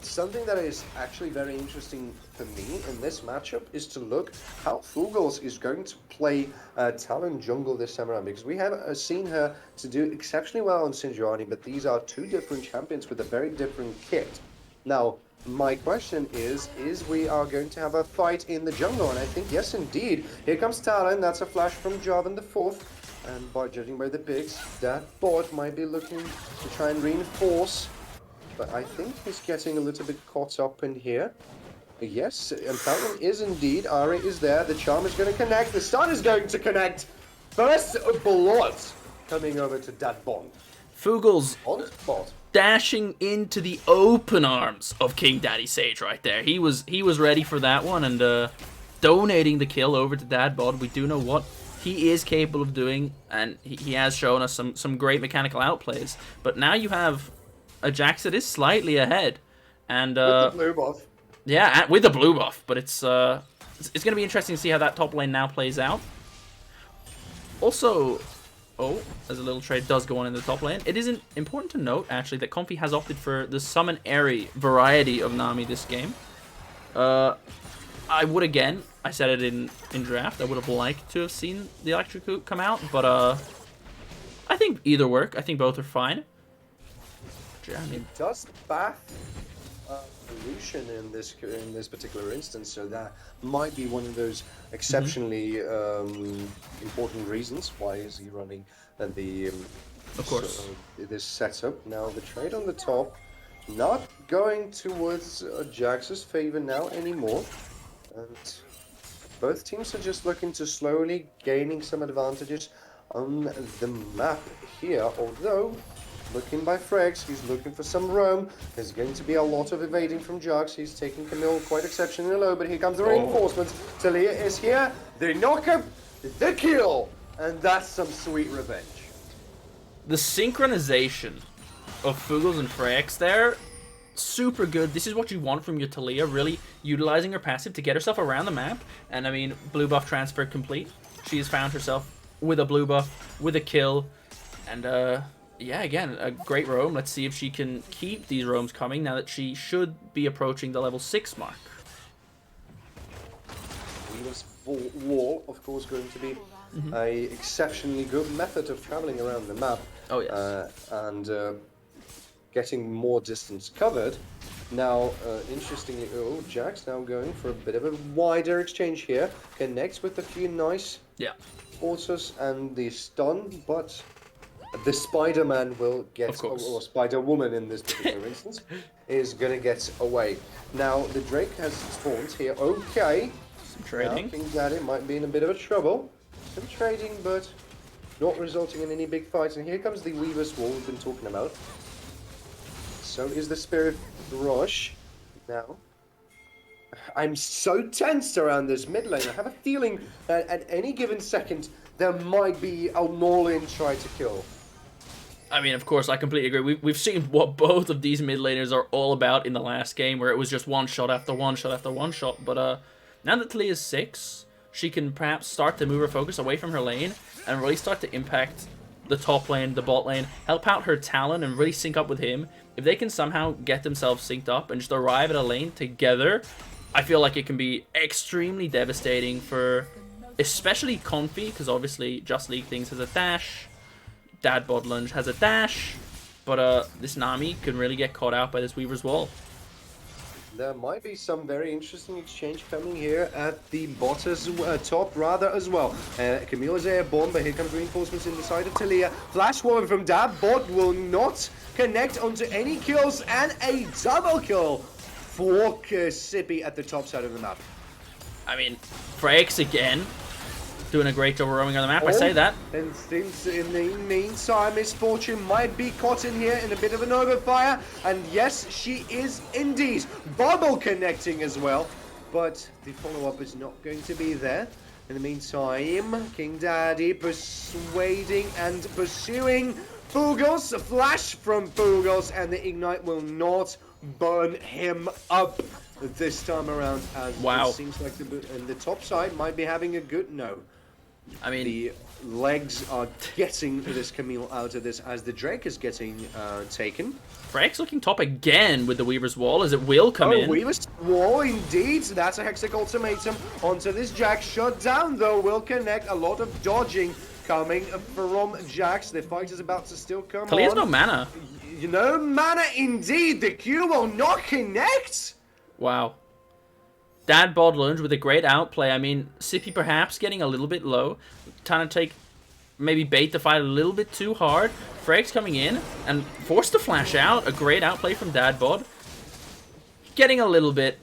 something that is actually very interesting for me in this matchup is to look how Fugels is going to play Talon jungle this time around, because we have seen her to do exceptionally well on Sinjani, but these are two different champions with a very different kit. Now, my question is we are going to have a fight in the jungle, and I think yes indeed. Here comes Talon, that's a flash from Jarvan the 4th, and by judging by the picks, that bot might be looking to try and reinforce, but I think he's getting a little bit caught up in here. Yes, and Talon is indeed, Ari is there, the charm is going to connect, the stun is going to connect! First blood coming over to that bond. Fugels On spot. dashing into the open arms of King Daddy Sage right there. He was ready for that one, and donating the kill over to Dad Bod. We do know what he is capable of doing, and he has shown us some great mechanical outplays. But now you have a Jax that is slightly ahead, and With the blue buff. yeah, with the blue buff. But it's going to be interesting to see how that top lane now plays out. Also, as a little trade does go on in the top lane, it isn't important to note, actually, that Comfy has opted for the Summon Airy variety of Nami this game. I would, again, I said it in draft, I would have liked to have seen the Electric come out, but I think either work. I think both are fine. I mean, It does bath Lucian in this particular instance, so that might be one of those exceptionally important reasons why is he running the of course. this setup. Now the trade on the top not going towards Jax's favor now anymore, and Both teams are just looking to slowly gaining some advantages on the map here, although looking by Frex, he's looking for some roam. There's going to be a lot of evading from Jux. He's taking Camille quite exceptionally low, but here comes the reinforcements. Talia is here, the knock-up, the kill, and that's some sweet revenge. The synchronization of Fugels and Frex there, super good. This is what you want from your Talia, really utilizing her passive to get herself around the map. And I mean, blue buff transfer complete. She has found herself with a blue buff, with a kill, and yeah, again, a great roam. Let's see if she can keep these roams coming now that she should be approaching the level 6 mark. Weaver's wall, of course, going to be a exceptionally good method of traveling around the map. Oh, yes. And getting more distance covered. Now, interestingly, Jax now going for a bit of a wider exchange here. Connects with a few nice autos and the stun, but the Spider-Man will get, or Spider-Woman in this particular instance, is going to get away. Now, the Drake has spawned here. Okay. Some trading. Now, King Daddy might be in a bit of a trouble. Some trading, but not resulting in any big fights. And here comes the Weaver's Wall we've been talking about. So is the Spirit Rush. Now, I'm so tensed around this mid lane. I have a feeling that at any given second, there might be a Norlin try to kill. I mean, of course, I completely agree. We've seen what both of these mid laners are all about in the last game, where it was just one shot after one shot after one shot. But now that Talia is 6, she can perhaps start to move her focus away from her lane and really start to impact the top lane, the bot lane, help out her Talon and really sync up with him. If they can somehow get themselves synced up and just arrive at a lane together, I feel like it can be extremely devastating for especially Comfy, because obviously Just League Things has a dash, Dad Bod Lunge has a dash, but this Nami can really get caught out by this Weaver's Wall. There might be some very interesting exchange coming here at the bot top rather as well. Camille is airborne, but here comes reinforcements in the side of Talia. Flash Warren from Dad. Bot will not connect onto any kills, and a double kill for Sippy at the top side of the map. I mean, Frex again, doing a great job of roaming on the map, I say that. And since in the meantime, Misfortune might be caught in here in a bit of an overfire. And yes, she is indeed. Bubble connecting as well. But the follow-up is not going to be there. In the meantime, King Daddy persuading and pursuing Fugels. A flash from Fugels, and the Ignite will not burn him up this time around. As it seems like the top side might be having a good no. I mean, the legs are getting this Camille out of this as the Drake is getting taken. Frex looking top again with the Weaver's Wall as it will come in. Weaver's Wall indeed. That's a Hexic Ultimatum onto this Jax. Shut down though will connect. A lot of dodging coming from Jax. The fight is about to still come Talia's on. No mana. No mana indeed. The Q will not connect. Wow. Dad Bod Lunge with a great outplay. I mean, Sippy perhaps getting a little bit low. Trying to take, maybe bait the fight a little bit too hard. Frex coming in and forced to flash out. A great outplay from Dad Bod. Getting a little bit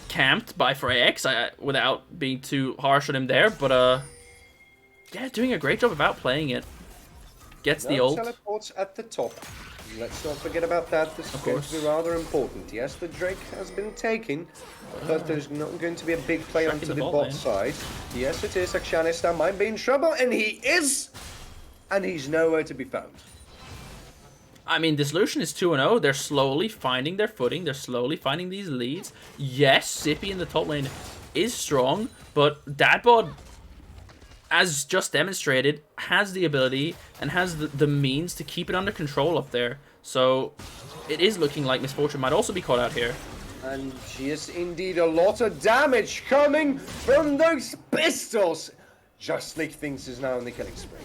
camped by Frex without being too harsh on him there. But, yeah, doing a great job of outplaying it. Gets the ult. Teleports at the top. Let's not forget about that. This is going to be rather important. Yes, the Drake has been taken, but there's not going to be a big play onto the bot side. Yes, it is. Akshanistan might be in trouble, and he is! And he's nowhere to be found. I mean, this Lucian is 2-0. They're slowly finding their footing. They're slowly finding these leads. Yes, Sippy in the top lane is strong, but Dadbod, as just demonstrated, has the ability and has the means to keep it under control up there. So it is looking like Misfortune might also be caught out here. And yes, indeed, a lot of damage coming from those pistols. Just League Things is now on the killing spree.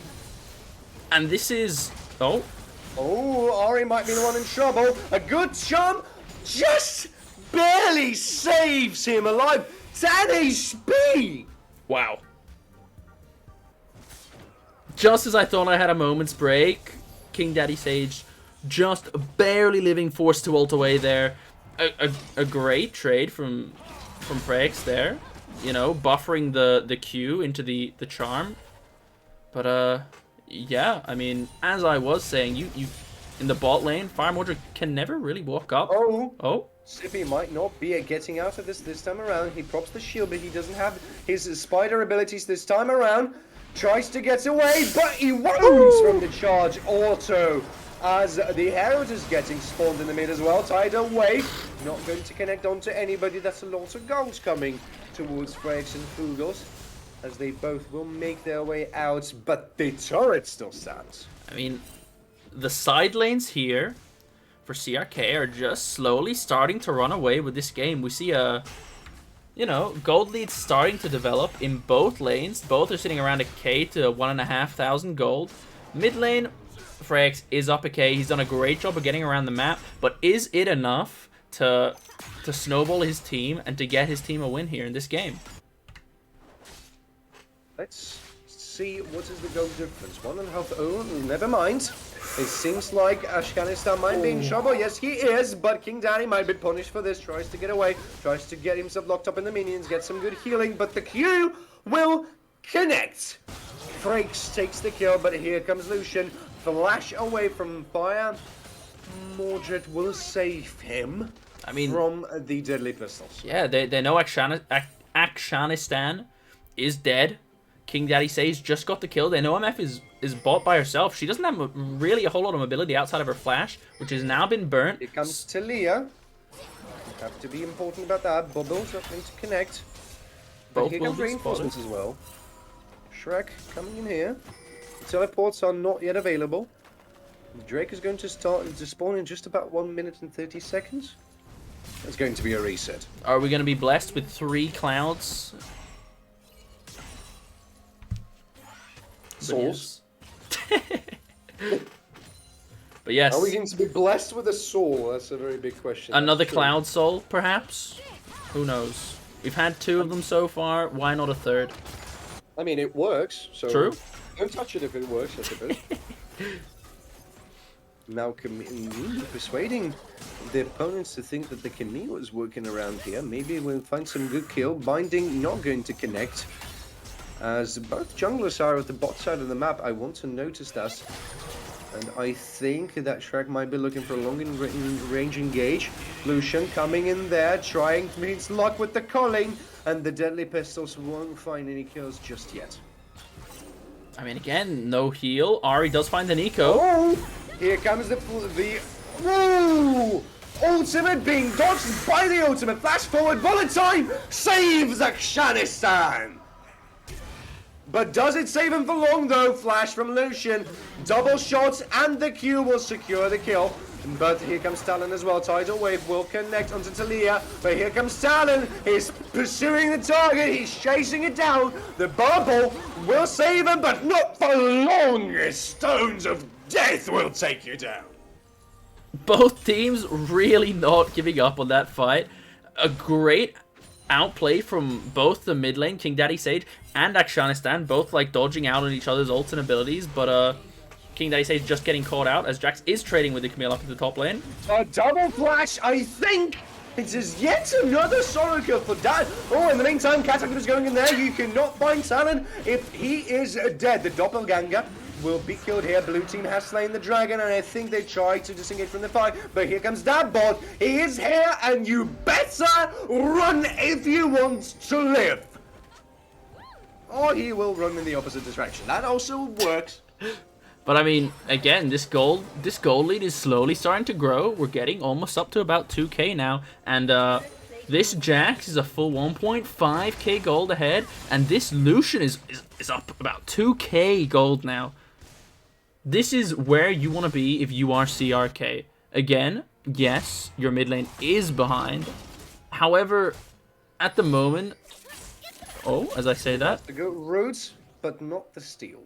And this is... Oh, Ari might be the one in trouble. A good jump just barely saves him alive. 10 HP! Wow. Just as I thought I had a moment's break, King Daddy Sage just barely living, forced to ult away there. A great trade from Frex there. you know, buffering the Q into the charm. But yeah, I mean, as I was saying, you in the bot lane, Fire Mordred can never really walk up. Oh. Sippy might not be getting out of this time around. He props the shield, but he doesn't have his spider abilities this time around. Tries to get away, but he wounds from the charge auto. As the Herald is getting spawned in the mid as well. Tidal Wave, not going to connect onto anybody. That's a lot of gold coming towards Frakes and Fugels, as they both will make their way out, but the turret still stands. I mean, the side lanes here for CRK are just slowly starting to run away with this game. We see a, you know, gold lead starting to develop in both lanes. Both are sitting around a K to 1,500 gold. Mid lane, Frex is up a K. He's done a great job of getting around the map, but is it enough to snowball his team and to get his team a win here in this game? Let's see what is the goal difference. 1.5. Oh, never mind. It seems like Afghanistan might be in trouble. Yes, he is, but King Daddy might be punished for this. Tries to get away, tries to get himself locked up in the minions, get some good healing, but the Q will connect. Frakes takes the kill, but here comes Lucian. Flash away from fire. Mordred will save him, I mean, from the deadly pistols. Yeah, they know Afghanistan is dead. King Daddy Say's just got the kill. They know MF is bot by herself. She doesn't have really a whole lot of mobility outside of her flash, which has now been burnt. Here comes Talia. Have to be important about that. Bubbles not going to connect. But Both here will comes be reinforcements spotted. as well. Shrek coming in here. The teleports are not yet available. Drake is going to start to spawn in just about 1 minute and 30 seconds. It's going to be a reset. Are we going to be blessed with 3 clouds? Souls. But yes. Are we going to be blessed with a soul? That's a very big question. Another cloud soul, perhaps? Who knows? We've had 2 of them so far. Why not a 3rd? I mean, it works. So True. Don't touch it if it works, I suppose. Now persuading the opponents to think that the Camille is working around here. Maybe we'll find some good kill. Binding not going to connect. As both junglers are at the bot side of the map, I want to notice that. And I think that Shrek might be looking for a long range engage. Lucian coming in there, trying to meet luck with the culling. And the deadly pistols won't find any kills just yet. I mean, again, no heal. Ari does find an eco. Oh! Here comes the woo! Ultimate being dodged by the ultimate. Flash forward, bullet time saves Afghanistan. But does it save him for long though? Flash from Lucian, double shots, and the Q will secure the kill. But here comes Talon as well. Tidal Wave will connect onto Talia. But here comes Talon. He's pursuing the target. He's chasing it down. The bubble will save him, but not for long. Stones of Death will take you down. Both teams really not giving up on that fight. A great outplay from both the mid lane, King Daddy Sage, and Afghanistan, both like dodging out on each other's ults and abilities, but King Daddy Sage just getting caught out as Jax is trading with the Camille up in the top lane. A double flash, I think. It is yet another solo kill for Dad. Oh, in the meantime, Katak is going in there. You cannot find Talon if he is dead. The doppelganger will be killed here. Blue team has slain the dragon, and I think they tried to disengage from the fight. But here comes Dadbot. He is here, and you better run if you want to live. Or he will run in the opposite direction. That also works. But I mean, again, this gold lead is slowly starting to grow. We're getting almost up to about 2k now, and this Jax is a full 1.5k gold ahead, and this Lucian is up about 2k gold now. This is where you want to be if you are CRK. Again, yes, your mid lane is behind. However, at the moment, oh, as I say that, The go roots, but not the steel.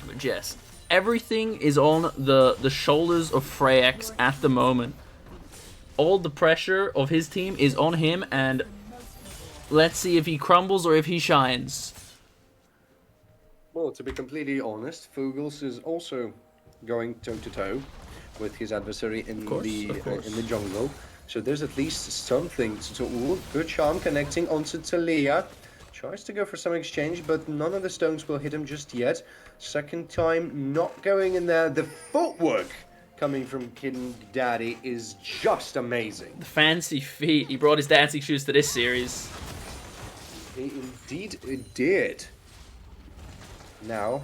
but yes, everything is on the shoulders of Freyax at the moment. All the pressure of his team is on him, and let's see if he crumbles or if he shines. Well, to be completely honest, Fugels is also going toe-to-toe with his adversary in the jungle. So there's at least something to talk. Ooh, good charm connecting onto Talia. Tries to go for some exchange, but none of the stones will hit him just yet. Second time not going in there. The footwork coming from King Daddy is just amazing. The fancy feet. He brought his dancing shoes to this series. He indeed did. Now,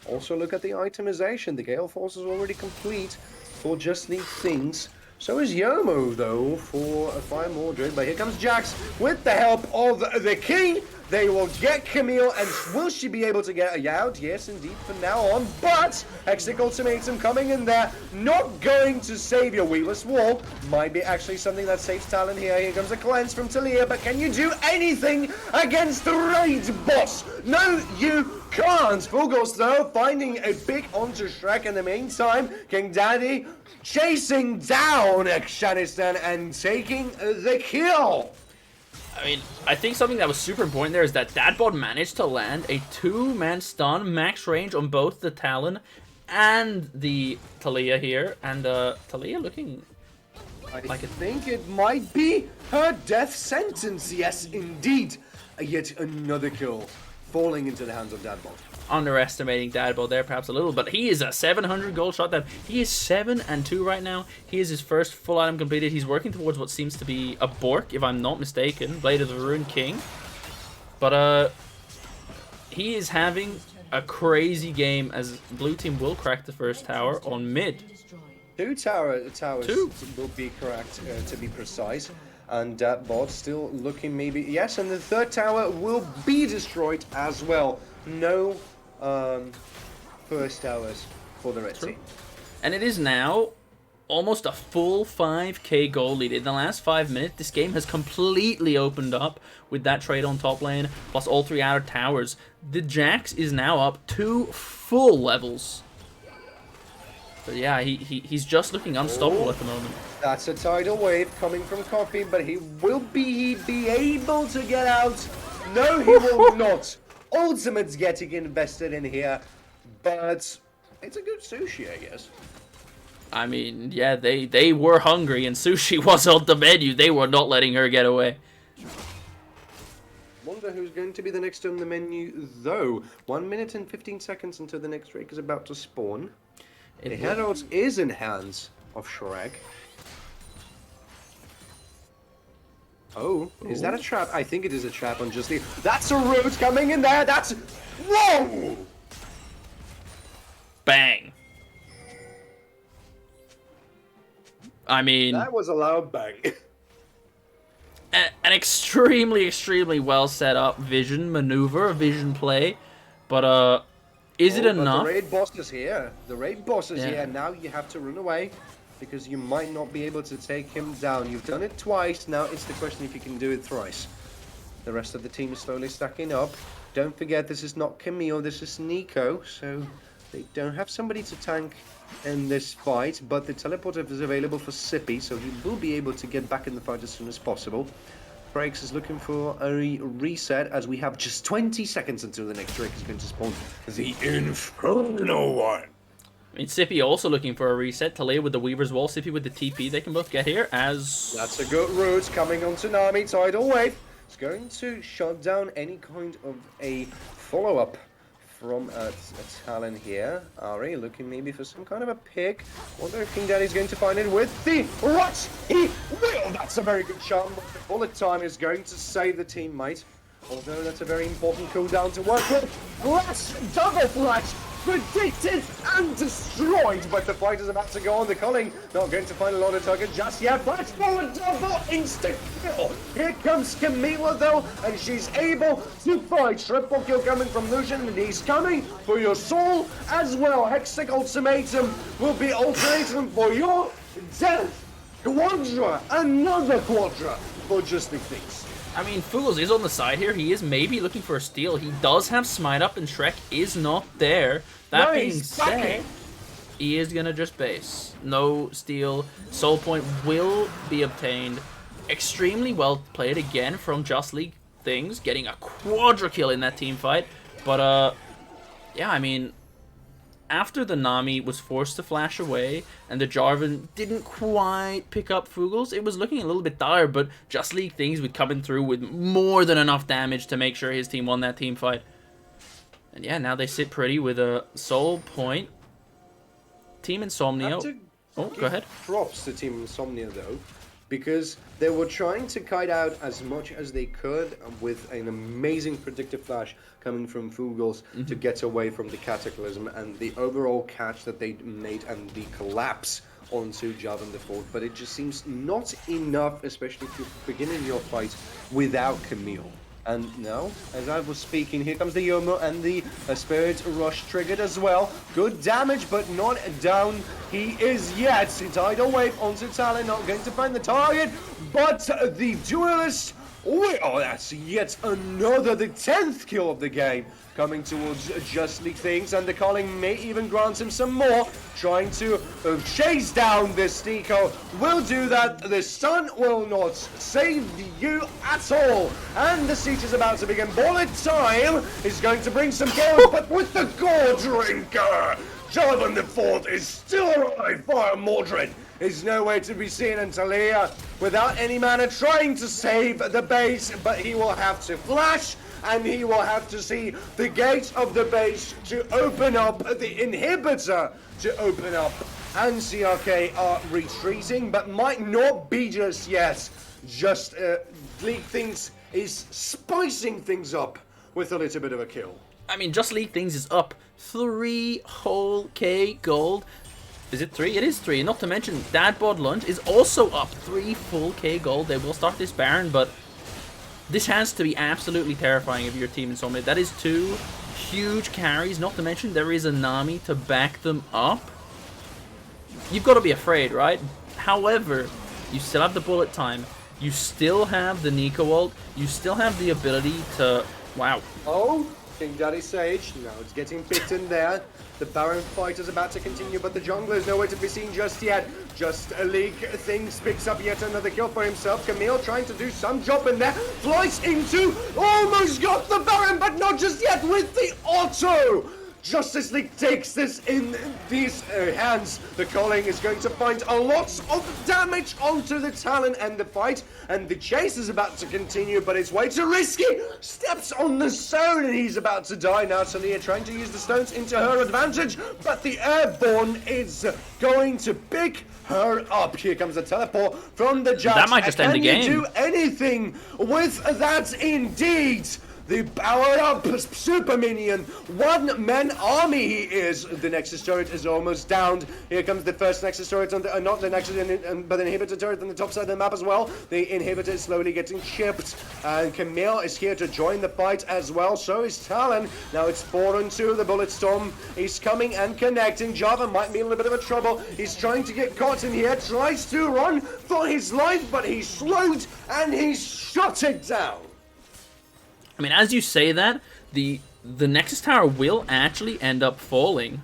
also look at the itemization. The Gale Force is already complete for just these things. So is Yomo, though, for a Fire Mordred. But here comes Jax with the help of the King. They will get Camille, and will she be able to get out? Yes, indeed, from now on. But Hexic Ultimatum coming in there, not going to save your Weaver's Wall. Might be actually something that saves Talon here. Here comes a cleanse from Talia, but can you do anything against the Raid Boss? No, you can't. Fulgos, though, finding a pick onto Shrek in the meantime. King Daddy chasing down Shanistan and taking the kill. I mean, I think something that was super important there is that Dadbot managed to land a 2-man stun max range on both the Talon and the Talia here. And Talia looking I think it might be her death sentence. Yes, indeed. Yet another kill falling into the hands of Dadbot. Underestimating Dadbot there perhaps a little, but he is a 700 gold shot down. He is 7-2 right now. He is his first full item completed. He's working towards what seems to be a Bork, if I'm not mistaken. Blade of the Ruined King. But he is having a crazy game as blue team will crack the first tower on mid. Two towers will be correct, to be precise. And Dadbot still looking maybe... Yes, and the third tower will be destroyed as well. No first towers for the red team. And it is now almost a full 5k goal lead. In the last 5 minutes, this game has completely opened up with that trade on top lane, plus all 3 outer towers. The Jax is now up 2 full levels. But yeah, he's just looking unstoppable at the moment. That's a tidal wave coming from Coffee, but will he be able to get out? No, he will not. Ultimate's getting invested in here, but it's a good sushi, I guess. I mean, yeah, they were hungry, and sushi was on the menu. They were not letting her get away. Wonder who's going to be the next on the menu, though. 1 minute and 15 seconds until the next Drake is about to spawn. The Herald is in hands of Shrek. Oh, is that a trap? I think it is a trap on Justly. That's a root coming in there. That's... Whoa! Bang. I mean... That was a loud bang. An extremely, extremely well set up vision maneuver, vision play. But, is it enough? The raid boss is here. The raid boss is here. Now you have to run away, because you might not be able to take him down. You've done it twice, now it's the question if you can do it thrice. The rest of the team is slowly stacking up. Don't forget, this is not Camille, this is Nico, so they don't have somebody to tank in this fight, but the teleporter is available for Sippy, so he will be able to get back in the fight as soon as possible. Frakes is looking for a reset, as we have just 20 seconds until the next Drake is going to spawn. The Infernal one! I mean, Sippy also looking for a reset. Talia with the Weaver's Wall, Sippy with the TP. They can both get here as... That's a good route coming on Tsunami. Tidal Wave. It's going to shut down any kind of a follow-up from a Talon here. Ari looking maybe for some kind of a pick. Wonder if King Daddy's going to find it with the rush. He will. That's a very good shot. Bullet time is going to save the teammate. Although that's a very important cooldown to work with. Flash! Double flash! Predicted and destroyed, but the fight is about to go on. The Culling not going to find a lot of target just yet. Flash forward, double instant kill. Here comes Camila though, and she's able to fight. Triple kill coming from Lucian, and he's coming for your soul as well. Hexic Ultimatum will be ultimatum for your death. Quadra, another Quadra for just the things. I mean, Fools is on the side here. He is maybe looking for a steal. He does have Smite up, and Shrek is not there. That being said, he is going to just base. No steal. Soul Point will be obtained. Extremely well played again from Just League Things, getting a quadra kill in that team fight. But, yeah, I mean, after the Nami was forced to flash away and the Jarvan didn't quite pick up Fugels, it was looking a little bit dire, but Just League Things would come in through with more than enough damage to make sure his team won that team fight. And yeah, now they sit pretty with a soul point. Team Insomnia. Oh, go ahead. Props to Team Insomnia though, because they were trying to kite out as much as they could with an amazing predictive flash coming from Fugels to get away from the Cataclysm and the overall catch that they made and the collapse onto Jarvan the Fourth. But it just seems not enough, especially if you're beginning your fight without Camille. And now, as I was speaking, here comes the Yomo and the Spirit Rush triggered as well. Good damage, but not down. He is yet. Tidal Wave onto Talon, not going to find the target, but the Duelist. Oh, that's yet another, the 10th kill of the game, coming towards Just League Things, and the calling may even grant him some more, trying to chase down this Nico. Will do that, the sun will not save you at all, and the siege is about to begin. Bullet time is going to bring some gold, but with the Gore Drinker, Jarvan the Fourth is still alive. Fire Mordred is nowhere to be seen, and Talia, without any mana, trying to save the base, but he will have to flash, and he will have to see the gate of the base to open up, the inhibitor to open up, and CRK are retreating, but might not be just yet. Just League Things is spicing things up with a little bit of a kill. I mean, Just League Things is up 3 whole K gold. Is it 3? It is 3. Not to mention, Dadbod Lunge is also up 3 full K gold. They will start this Baron, but this has to be absolutely terrifying if you're Team Insomnia. That is 2 huge carries. Not to mention, there is a Nami to back them up. You've got to be afraid, right? However, you still have the bullet time. You still have the Nico ult. You still have the ability to... Wow. Oh, King Daddy Sage. Now it's getting bitten there. The Baron fight is about to continue, but the jungler is nowhere to be seen just yet. Just a League Things picks up yet another kill for himself. Camille trying to do some job in there. Flies into, almost got the Baron, but not just yet with the auto. Justice League takes this in these hands. The Calling is going to find a lot of damage onto the Talon and the fight, and the chase is about to continue, but it's way too risky. Steps on the stone, and he's about to die now. Talia trying to use the stones into her advantage, but the Airborne is going to pick her up. Here comes the teleport from the Jax. That might just end the game. Can you do anything with that indeed? The powered-up super minion, one-man army he is. The Nexus turret is almost downed. Here comes the first Nexus turret, on the, not the Nexus, but the inhibitor turret on the top side of the map as well. The inhibitor is slowly getting chipped, and Camille is here to join the fight as well. So is Talon. Now it's 4-2. The Bullet Storm is coming and connecting. Java might be in a little bit of a trouble. He's trying to get caught in here, tries to run for his life, but he's slowed and he's shut it down. I mean, as you say that, the Nexus Tower will actually end up falling.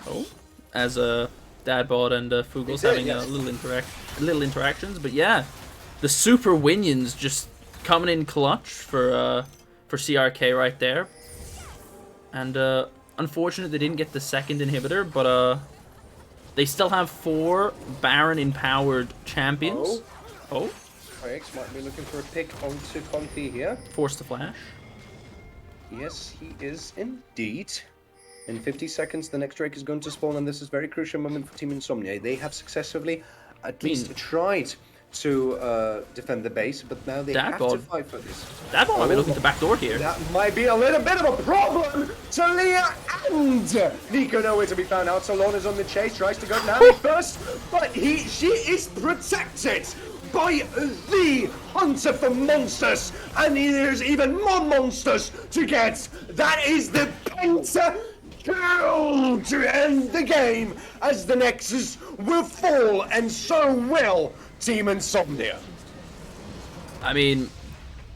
Oh, as Dadbot and Fugels having a little interactions, but yeah, the Super Winions just coming in clutch for CRK right there, and unfortunate they didn't get the second inhibitor, but they still have 4 Baron empowered champions. Oh. X might be looking for a pick onto Confi here. Forced to flash. Yes, he is indeed. In 50 seconds, the next Drake is going to spawn, and this is a very crucial moment for Team Insomnia. They have successfully at least tried to defend the base, but now they have to fight for this. Dadbot might be looking to backdoor here. That might be a little bit of a problem. Talia and Nico nowhere to be found out. Salon is on the chase, tries to go Nami first, but she is protected by the Hunter for monsters, and there's even more monsters to get. That is the Penta kill to end the game, as the Nexus will fall, and so will Team Insomnia. I mean,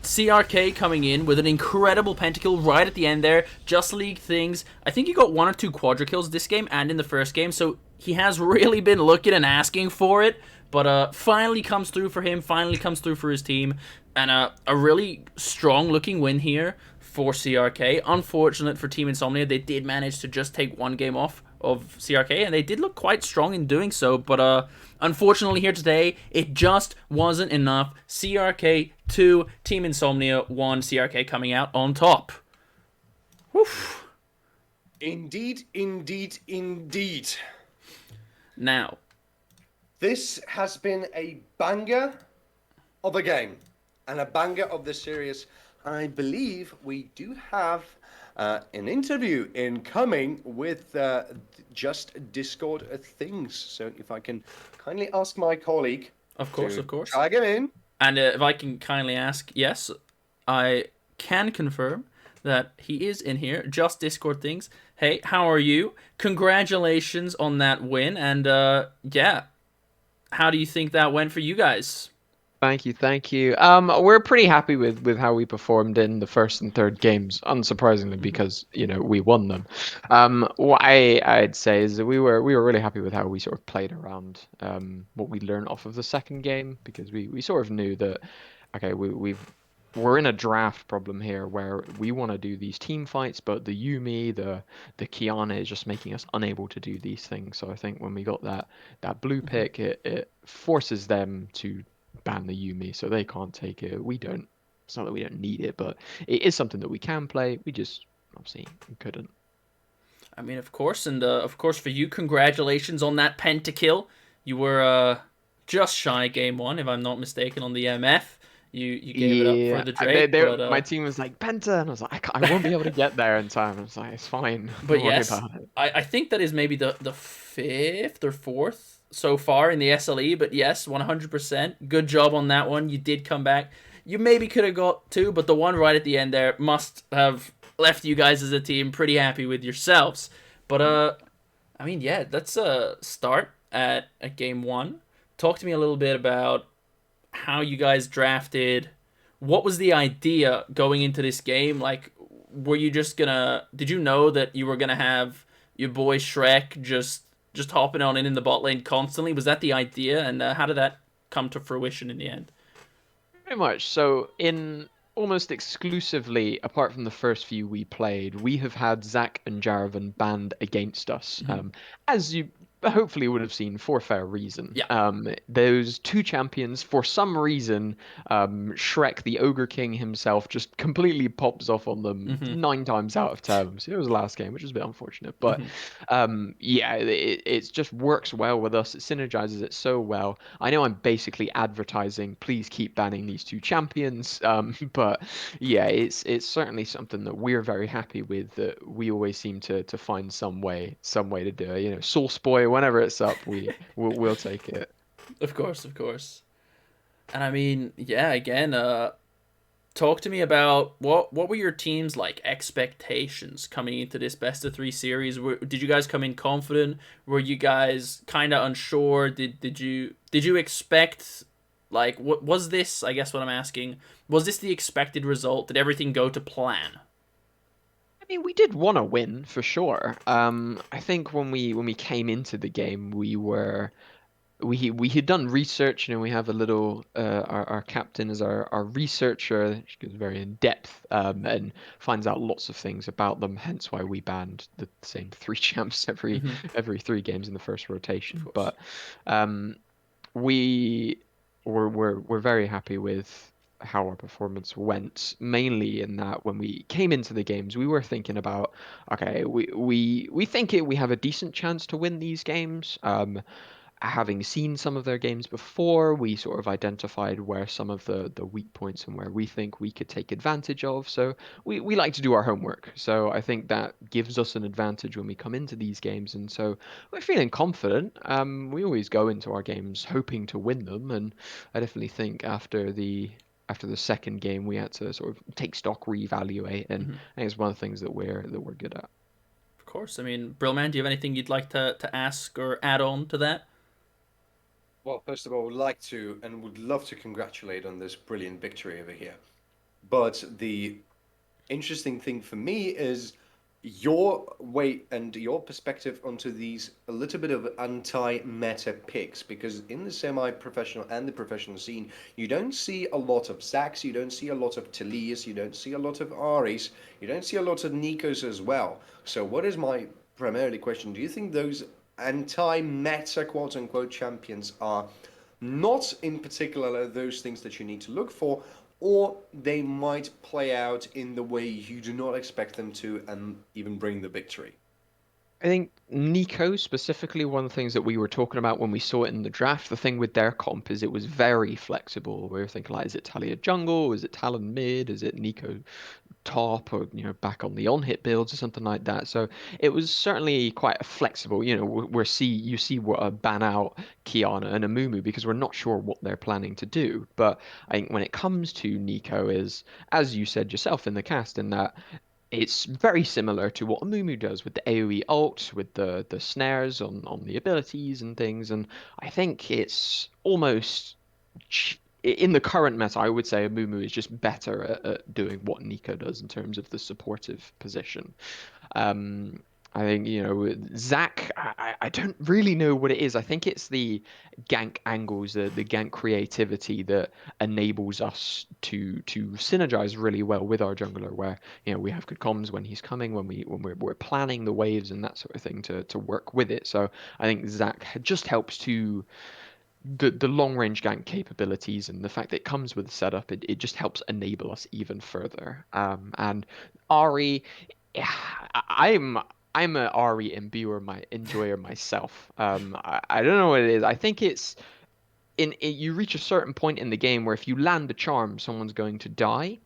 CRK coming in with an incredible pentakill right at the end there. Just League Things. I think he got 1 or 2 quadra kills this game and in the first game, so he has really been looking and asking for it. But finally comes through for him, finally comes through for his team, and a really strong-looking win here for CRK. Unfortunate for Team Insomnia, they did manage to just take one game off of CRK, and they did look quite strong in doing so, but unfortunately here today, it just wasn't enough. CRK 2, Team Insomnia 1, CRK coming out on top. Woof. Indeed, indeed, indeed. Now, this has been a banger of a game and a banger of the series. I believe we do have an interview incoming with just Discord things. So if I can kindly ask my colleague of course, to of course. tag him in. And if I can kindly ask, yes, I can confirm that he is in here. Just Discord things. Hey, how are you? Congratulations on that win. And yeah, how do you think that went for you guys? Thank you, thank you. We're pretty happy with how we performed in the first and third games, unsurprisingly, because we won them. What I'd say is that we were really happy with how we sort of played around what we learned off of the second game, because we sort of knew that okay, we're in a draft problem here where we want to do these team fights, but the Yumi, the Kiana is just making us unable to do these things. So I think when we got that blue pick, it forces them to ban the Yumi, so they can't take it. We don't. It's not that we don't need it, but it is something that we can play. We just obviously couldn't. I mean, of course, and of course for you, congratulations on that pentakill. You were just shy game one, if I'm not mistaken, on the MF. You gave it up for Yeah, the Drake, but my team was like Penta, and I was like, I won't be able to get there in time. I was like, it's fine, but don't worry yes, about it. I think that is maybe the fifth or fourth so far in the SLE. But yes, 100%. Good job on that one. You did come back. You maybe could have got two, but the one right at the end there must have left you guys as a team pretty happy with yourselves. But I mean, yeah, let's start at game one. Talk to me a little bit about how you guys drafted. What was the idea going into this game? Like, were you just gonna? Did you know that you were gonna have your boy Shrek just hopping on in the bot lane constantly? Was that the idea, and how did that come to fruition in the end? Pretty much. So, in almost exclusively, apart from the first few we played, we have had Zac and Jaravan banned against us. As you hopefully would have seen for fair reason. Yeah. Those two champions, for some reason, Shrek, the Ogre King himself, just completely pops off on them 9 times out of 10. So it was the last game, which was a bit unfortunate. But yeah, it just works well with us. It synergizes it so well. I know I'm basically advertising, please keep banning these two champions. But yeah, it's certainly something that we're very happy with. That we always seem to find some way to do it. Source Boy, whenever it's up, we'll take it. Of course, of course. And I mean, yeah, again, talk to me about what were your team's like expectations coming into this best of three series? Did you guys come in confident? Were you guys kind of unsure? Did you expect, like, what was this? I guess what I'm asking, was this the expected result? Did everything go to plan? I mean, we did want to win for sure. I think when we came into the game, we had done research. We have a little our captain is our researcher. She goes very in depth and finds out lots of things about them. Hence why we banned the same three champs every 3 games in the first rotation. But we we're very happy with how our performance went, mainly in that when we came into the games, we were thinking about, okay, we think we have a decent chance to win these games. Having seen some of their games before, we sort of identified where some of the weak points and where we think we could take advantage of. So we like to do our homework. So I think that gives us an advantage when we come into these games. And so we're feeling confident. We always go into our games hoping to win them. And I definitely think after the second game, we had to sort of take stock, reevaluate, and I think it's one of the things that we're good at. Of course. I mean, Brillman, do you have anything you'd like to ask or add on to that? Well, first of all, would like to and would love to congratulate on this brilliant victory over here. But the interesting thing for me is your way and your perspective onto these a little bit of anti-meta picks, because in the semi-professional and the professional scene you don't see a lot of Zacks, you don't see a lot of Talias, you don't see a lot of Aris, you don't see a lot of Nikos as well. So what is my primarily question, do you think those anti-meta quote unquote champions are not in particular those things that you need to look for, or they might play out in the way you do not expect them to and even bring the victory? I think Nico specifically, one of the things that we were talking about when we saw it in the draft, the thing with their comp is it was very flexible. We were thinking like, is it Talia jungle? Is it Talon mid? Is it Nico top or back on the on-hit builds or something like that? So it was certainly quite flexible. You see what a ban out Kiana and Amumu because we're not sure what they're planning to do. But I think when it comes to Nico is, as you said yourself in the cast, in that it's very similar to what Amumu does with the AoE ult, with the snares on the abilities and things. And I think it's almost in the current meta, I would say Amumu is just better at doing what Nico does in terms of the supportive position. Um, I think, Zac, I don't really know what it is. I think it's the gank angles, the gank creativity that enables us to synergize really well with our jungler, where, we have good comms when he's coming, when we're planning the waves and that sort of thing to work with it. So I think Zac just helps to the long range gank capabilities and the fact that it comes with a setup, it just helps enable us even further. And Ari, yeah, I'm a Ari imbuer, my enjoyer myself. I don't know what it is. I think it's you reach a certain point in the game where if you land a charm, someone's going to die.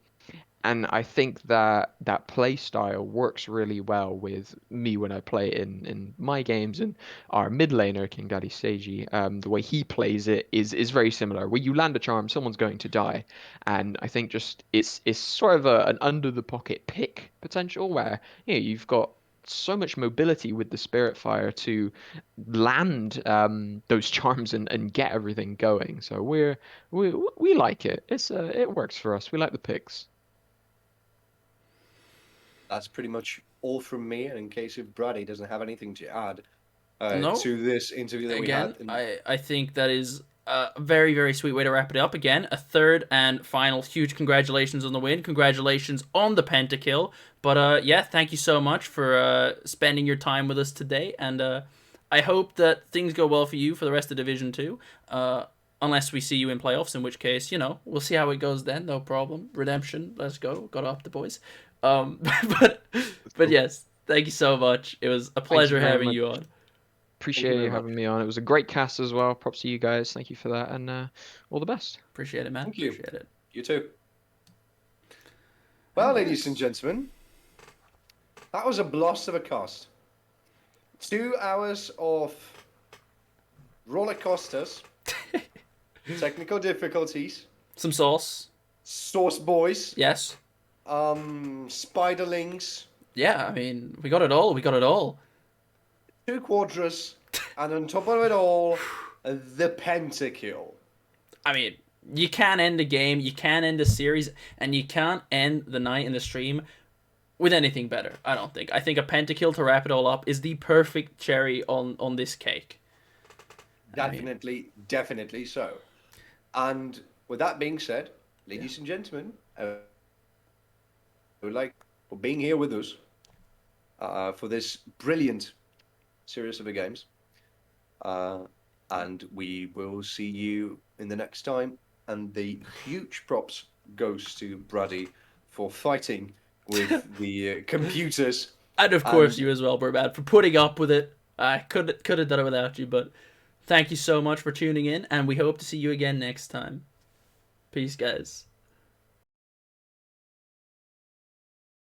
And I think that that play style works really well with me when I play in my games. And our mid laner, King Daddy Seiji, the way he plays it is very similar. Where you land a charm, someone's going to die, and I think just it's sort of an under the pocket pick potential where you've got so much mobility with the Spirit Fire to land those charms and get everything going. So we like it. It works for us. We like the picks. That's pretty much all from me. And in case if Brady doesn't have anything to add No, to this interview that we again, had, then I think that is a very, very sweet way to wrap it up. Again, a third and final huge congratulations on the win. Congratulations on the pentakill. But yeah, thank you so much for spending your time with us today. And I hope that things go well for you for the rest of Division 2. Unless we see you in playoffs, in which case, we'll see how it goes then. No problem. Redemption, let's go. Got up the boys. Um, but That's but cool. yes, thank you so much. It was a Thank you pleasure very having much. you on. thank you Appreciate very you much. having me on. It was a great cast as well. Props to you guys. Thank you for that, and all the best. Appreciate it, man. Thank you. Appreciate it. You too. Well, And ladies and yes. gentlemen, that was a blast of a cast. 2 hours of roller coasters, technical difficulties, Some sauce. source boys, Yes. spiderlings, Yeah, I mean, we got it all. We got it all. 2 quadras, and on top of it all, the pentakill. I mean, you can't end a game, you can't end a series, and you can't end the night in the stream with anything better, I don't think. I think a pentakill to wrap it all up is the perfect cherry on this cake. Definitely so. And with that being said, ladies and gentlemen, I would like for being here with us for this brilliant series of the games. And we will see you in the next time. And the huge props goes to Brady for fighting with the computers. And of course you as well, Burbad, for putting up with it. I could have done it without you, but thank you so much for tuning in, and we hope to see you again next time. Peace, guys.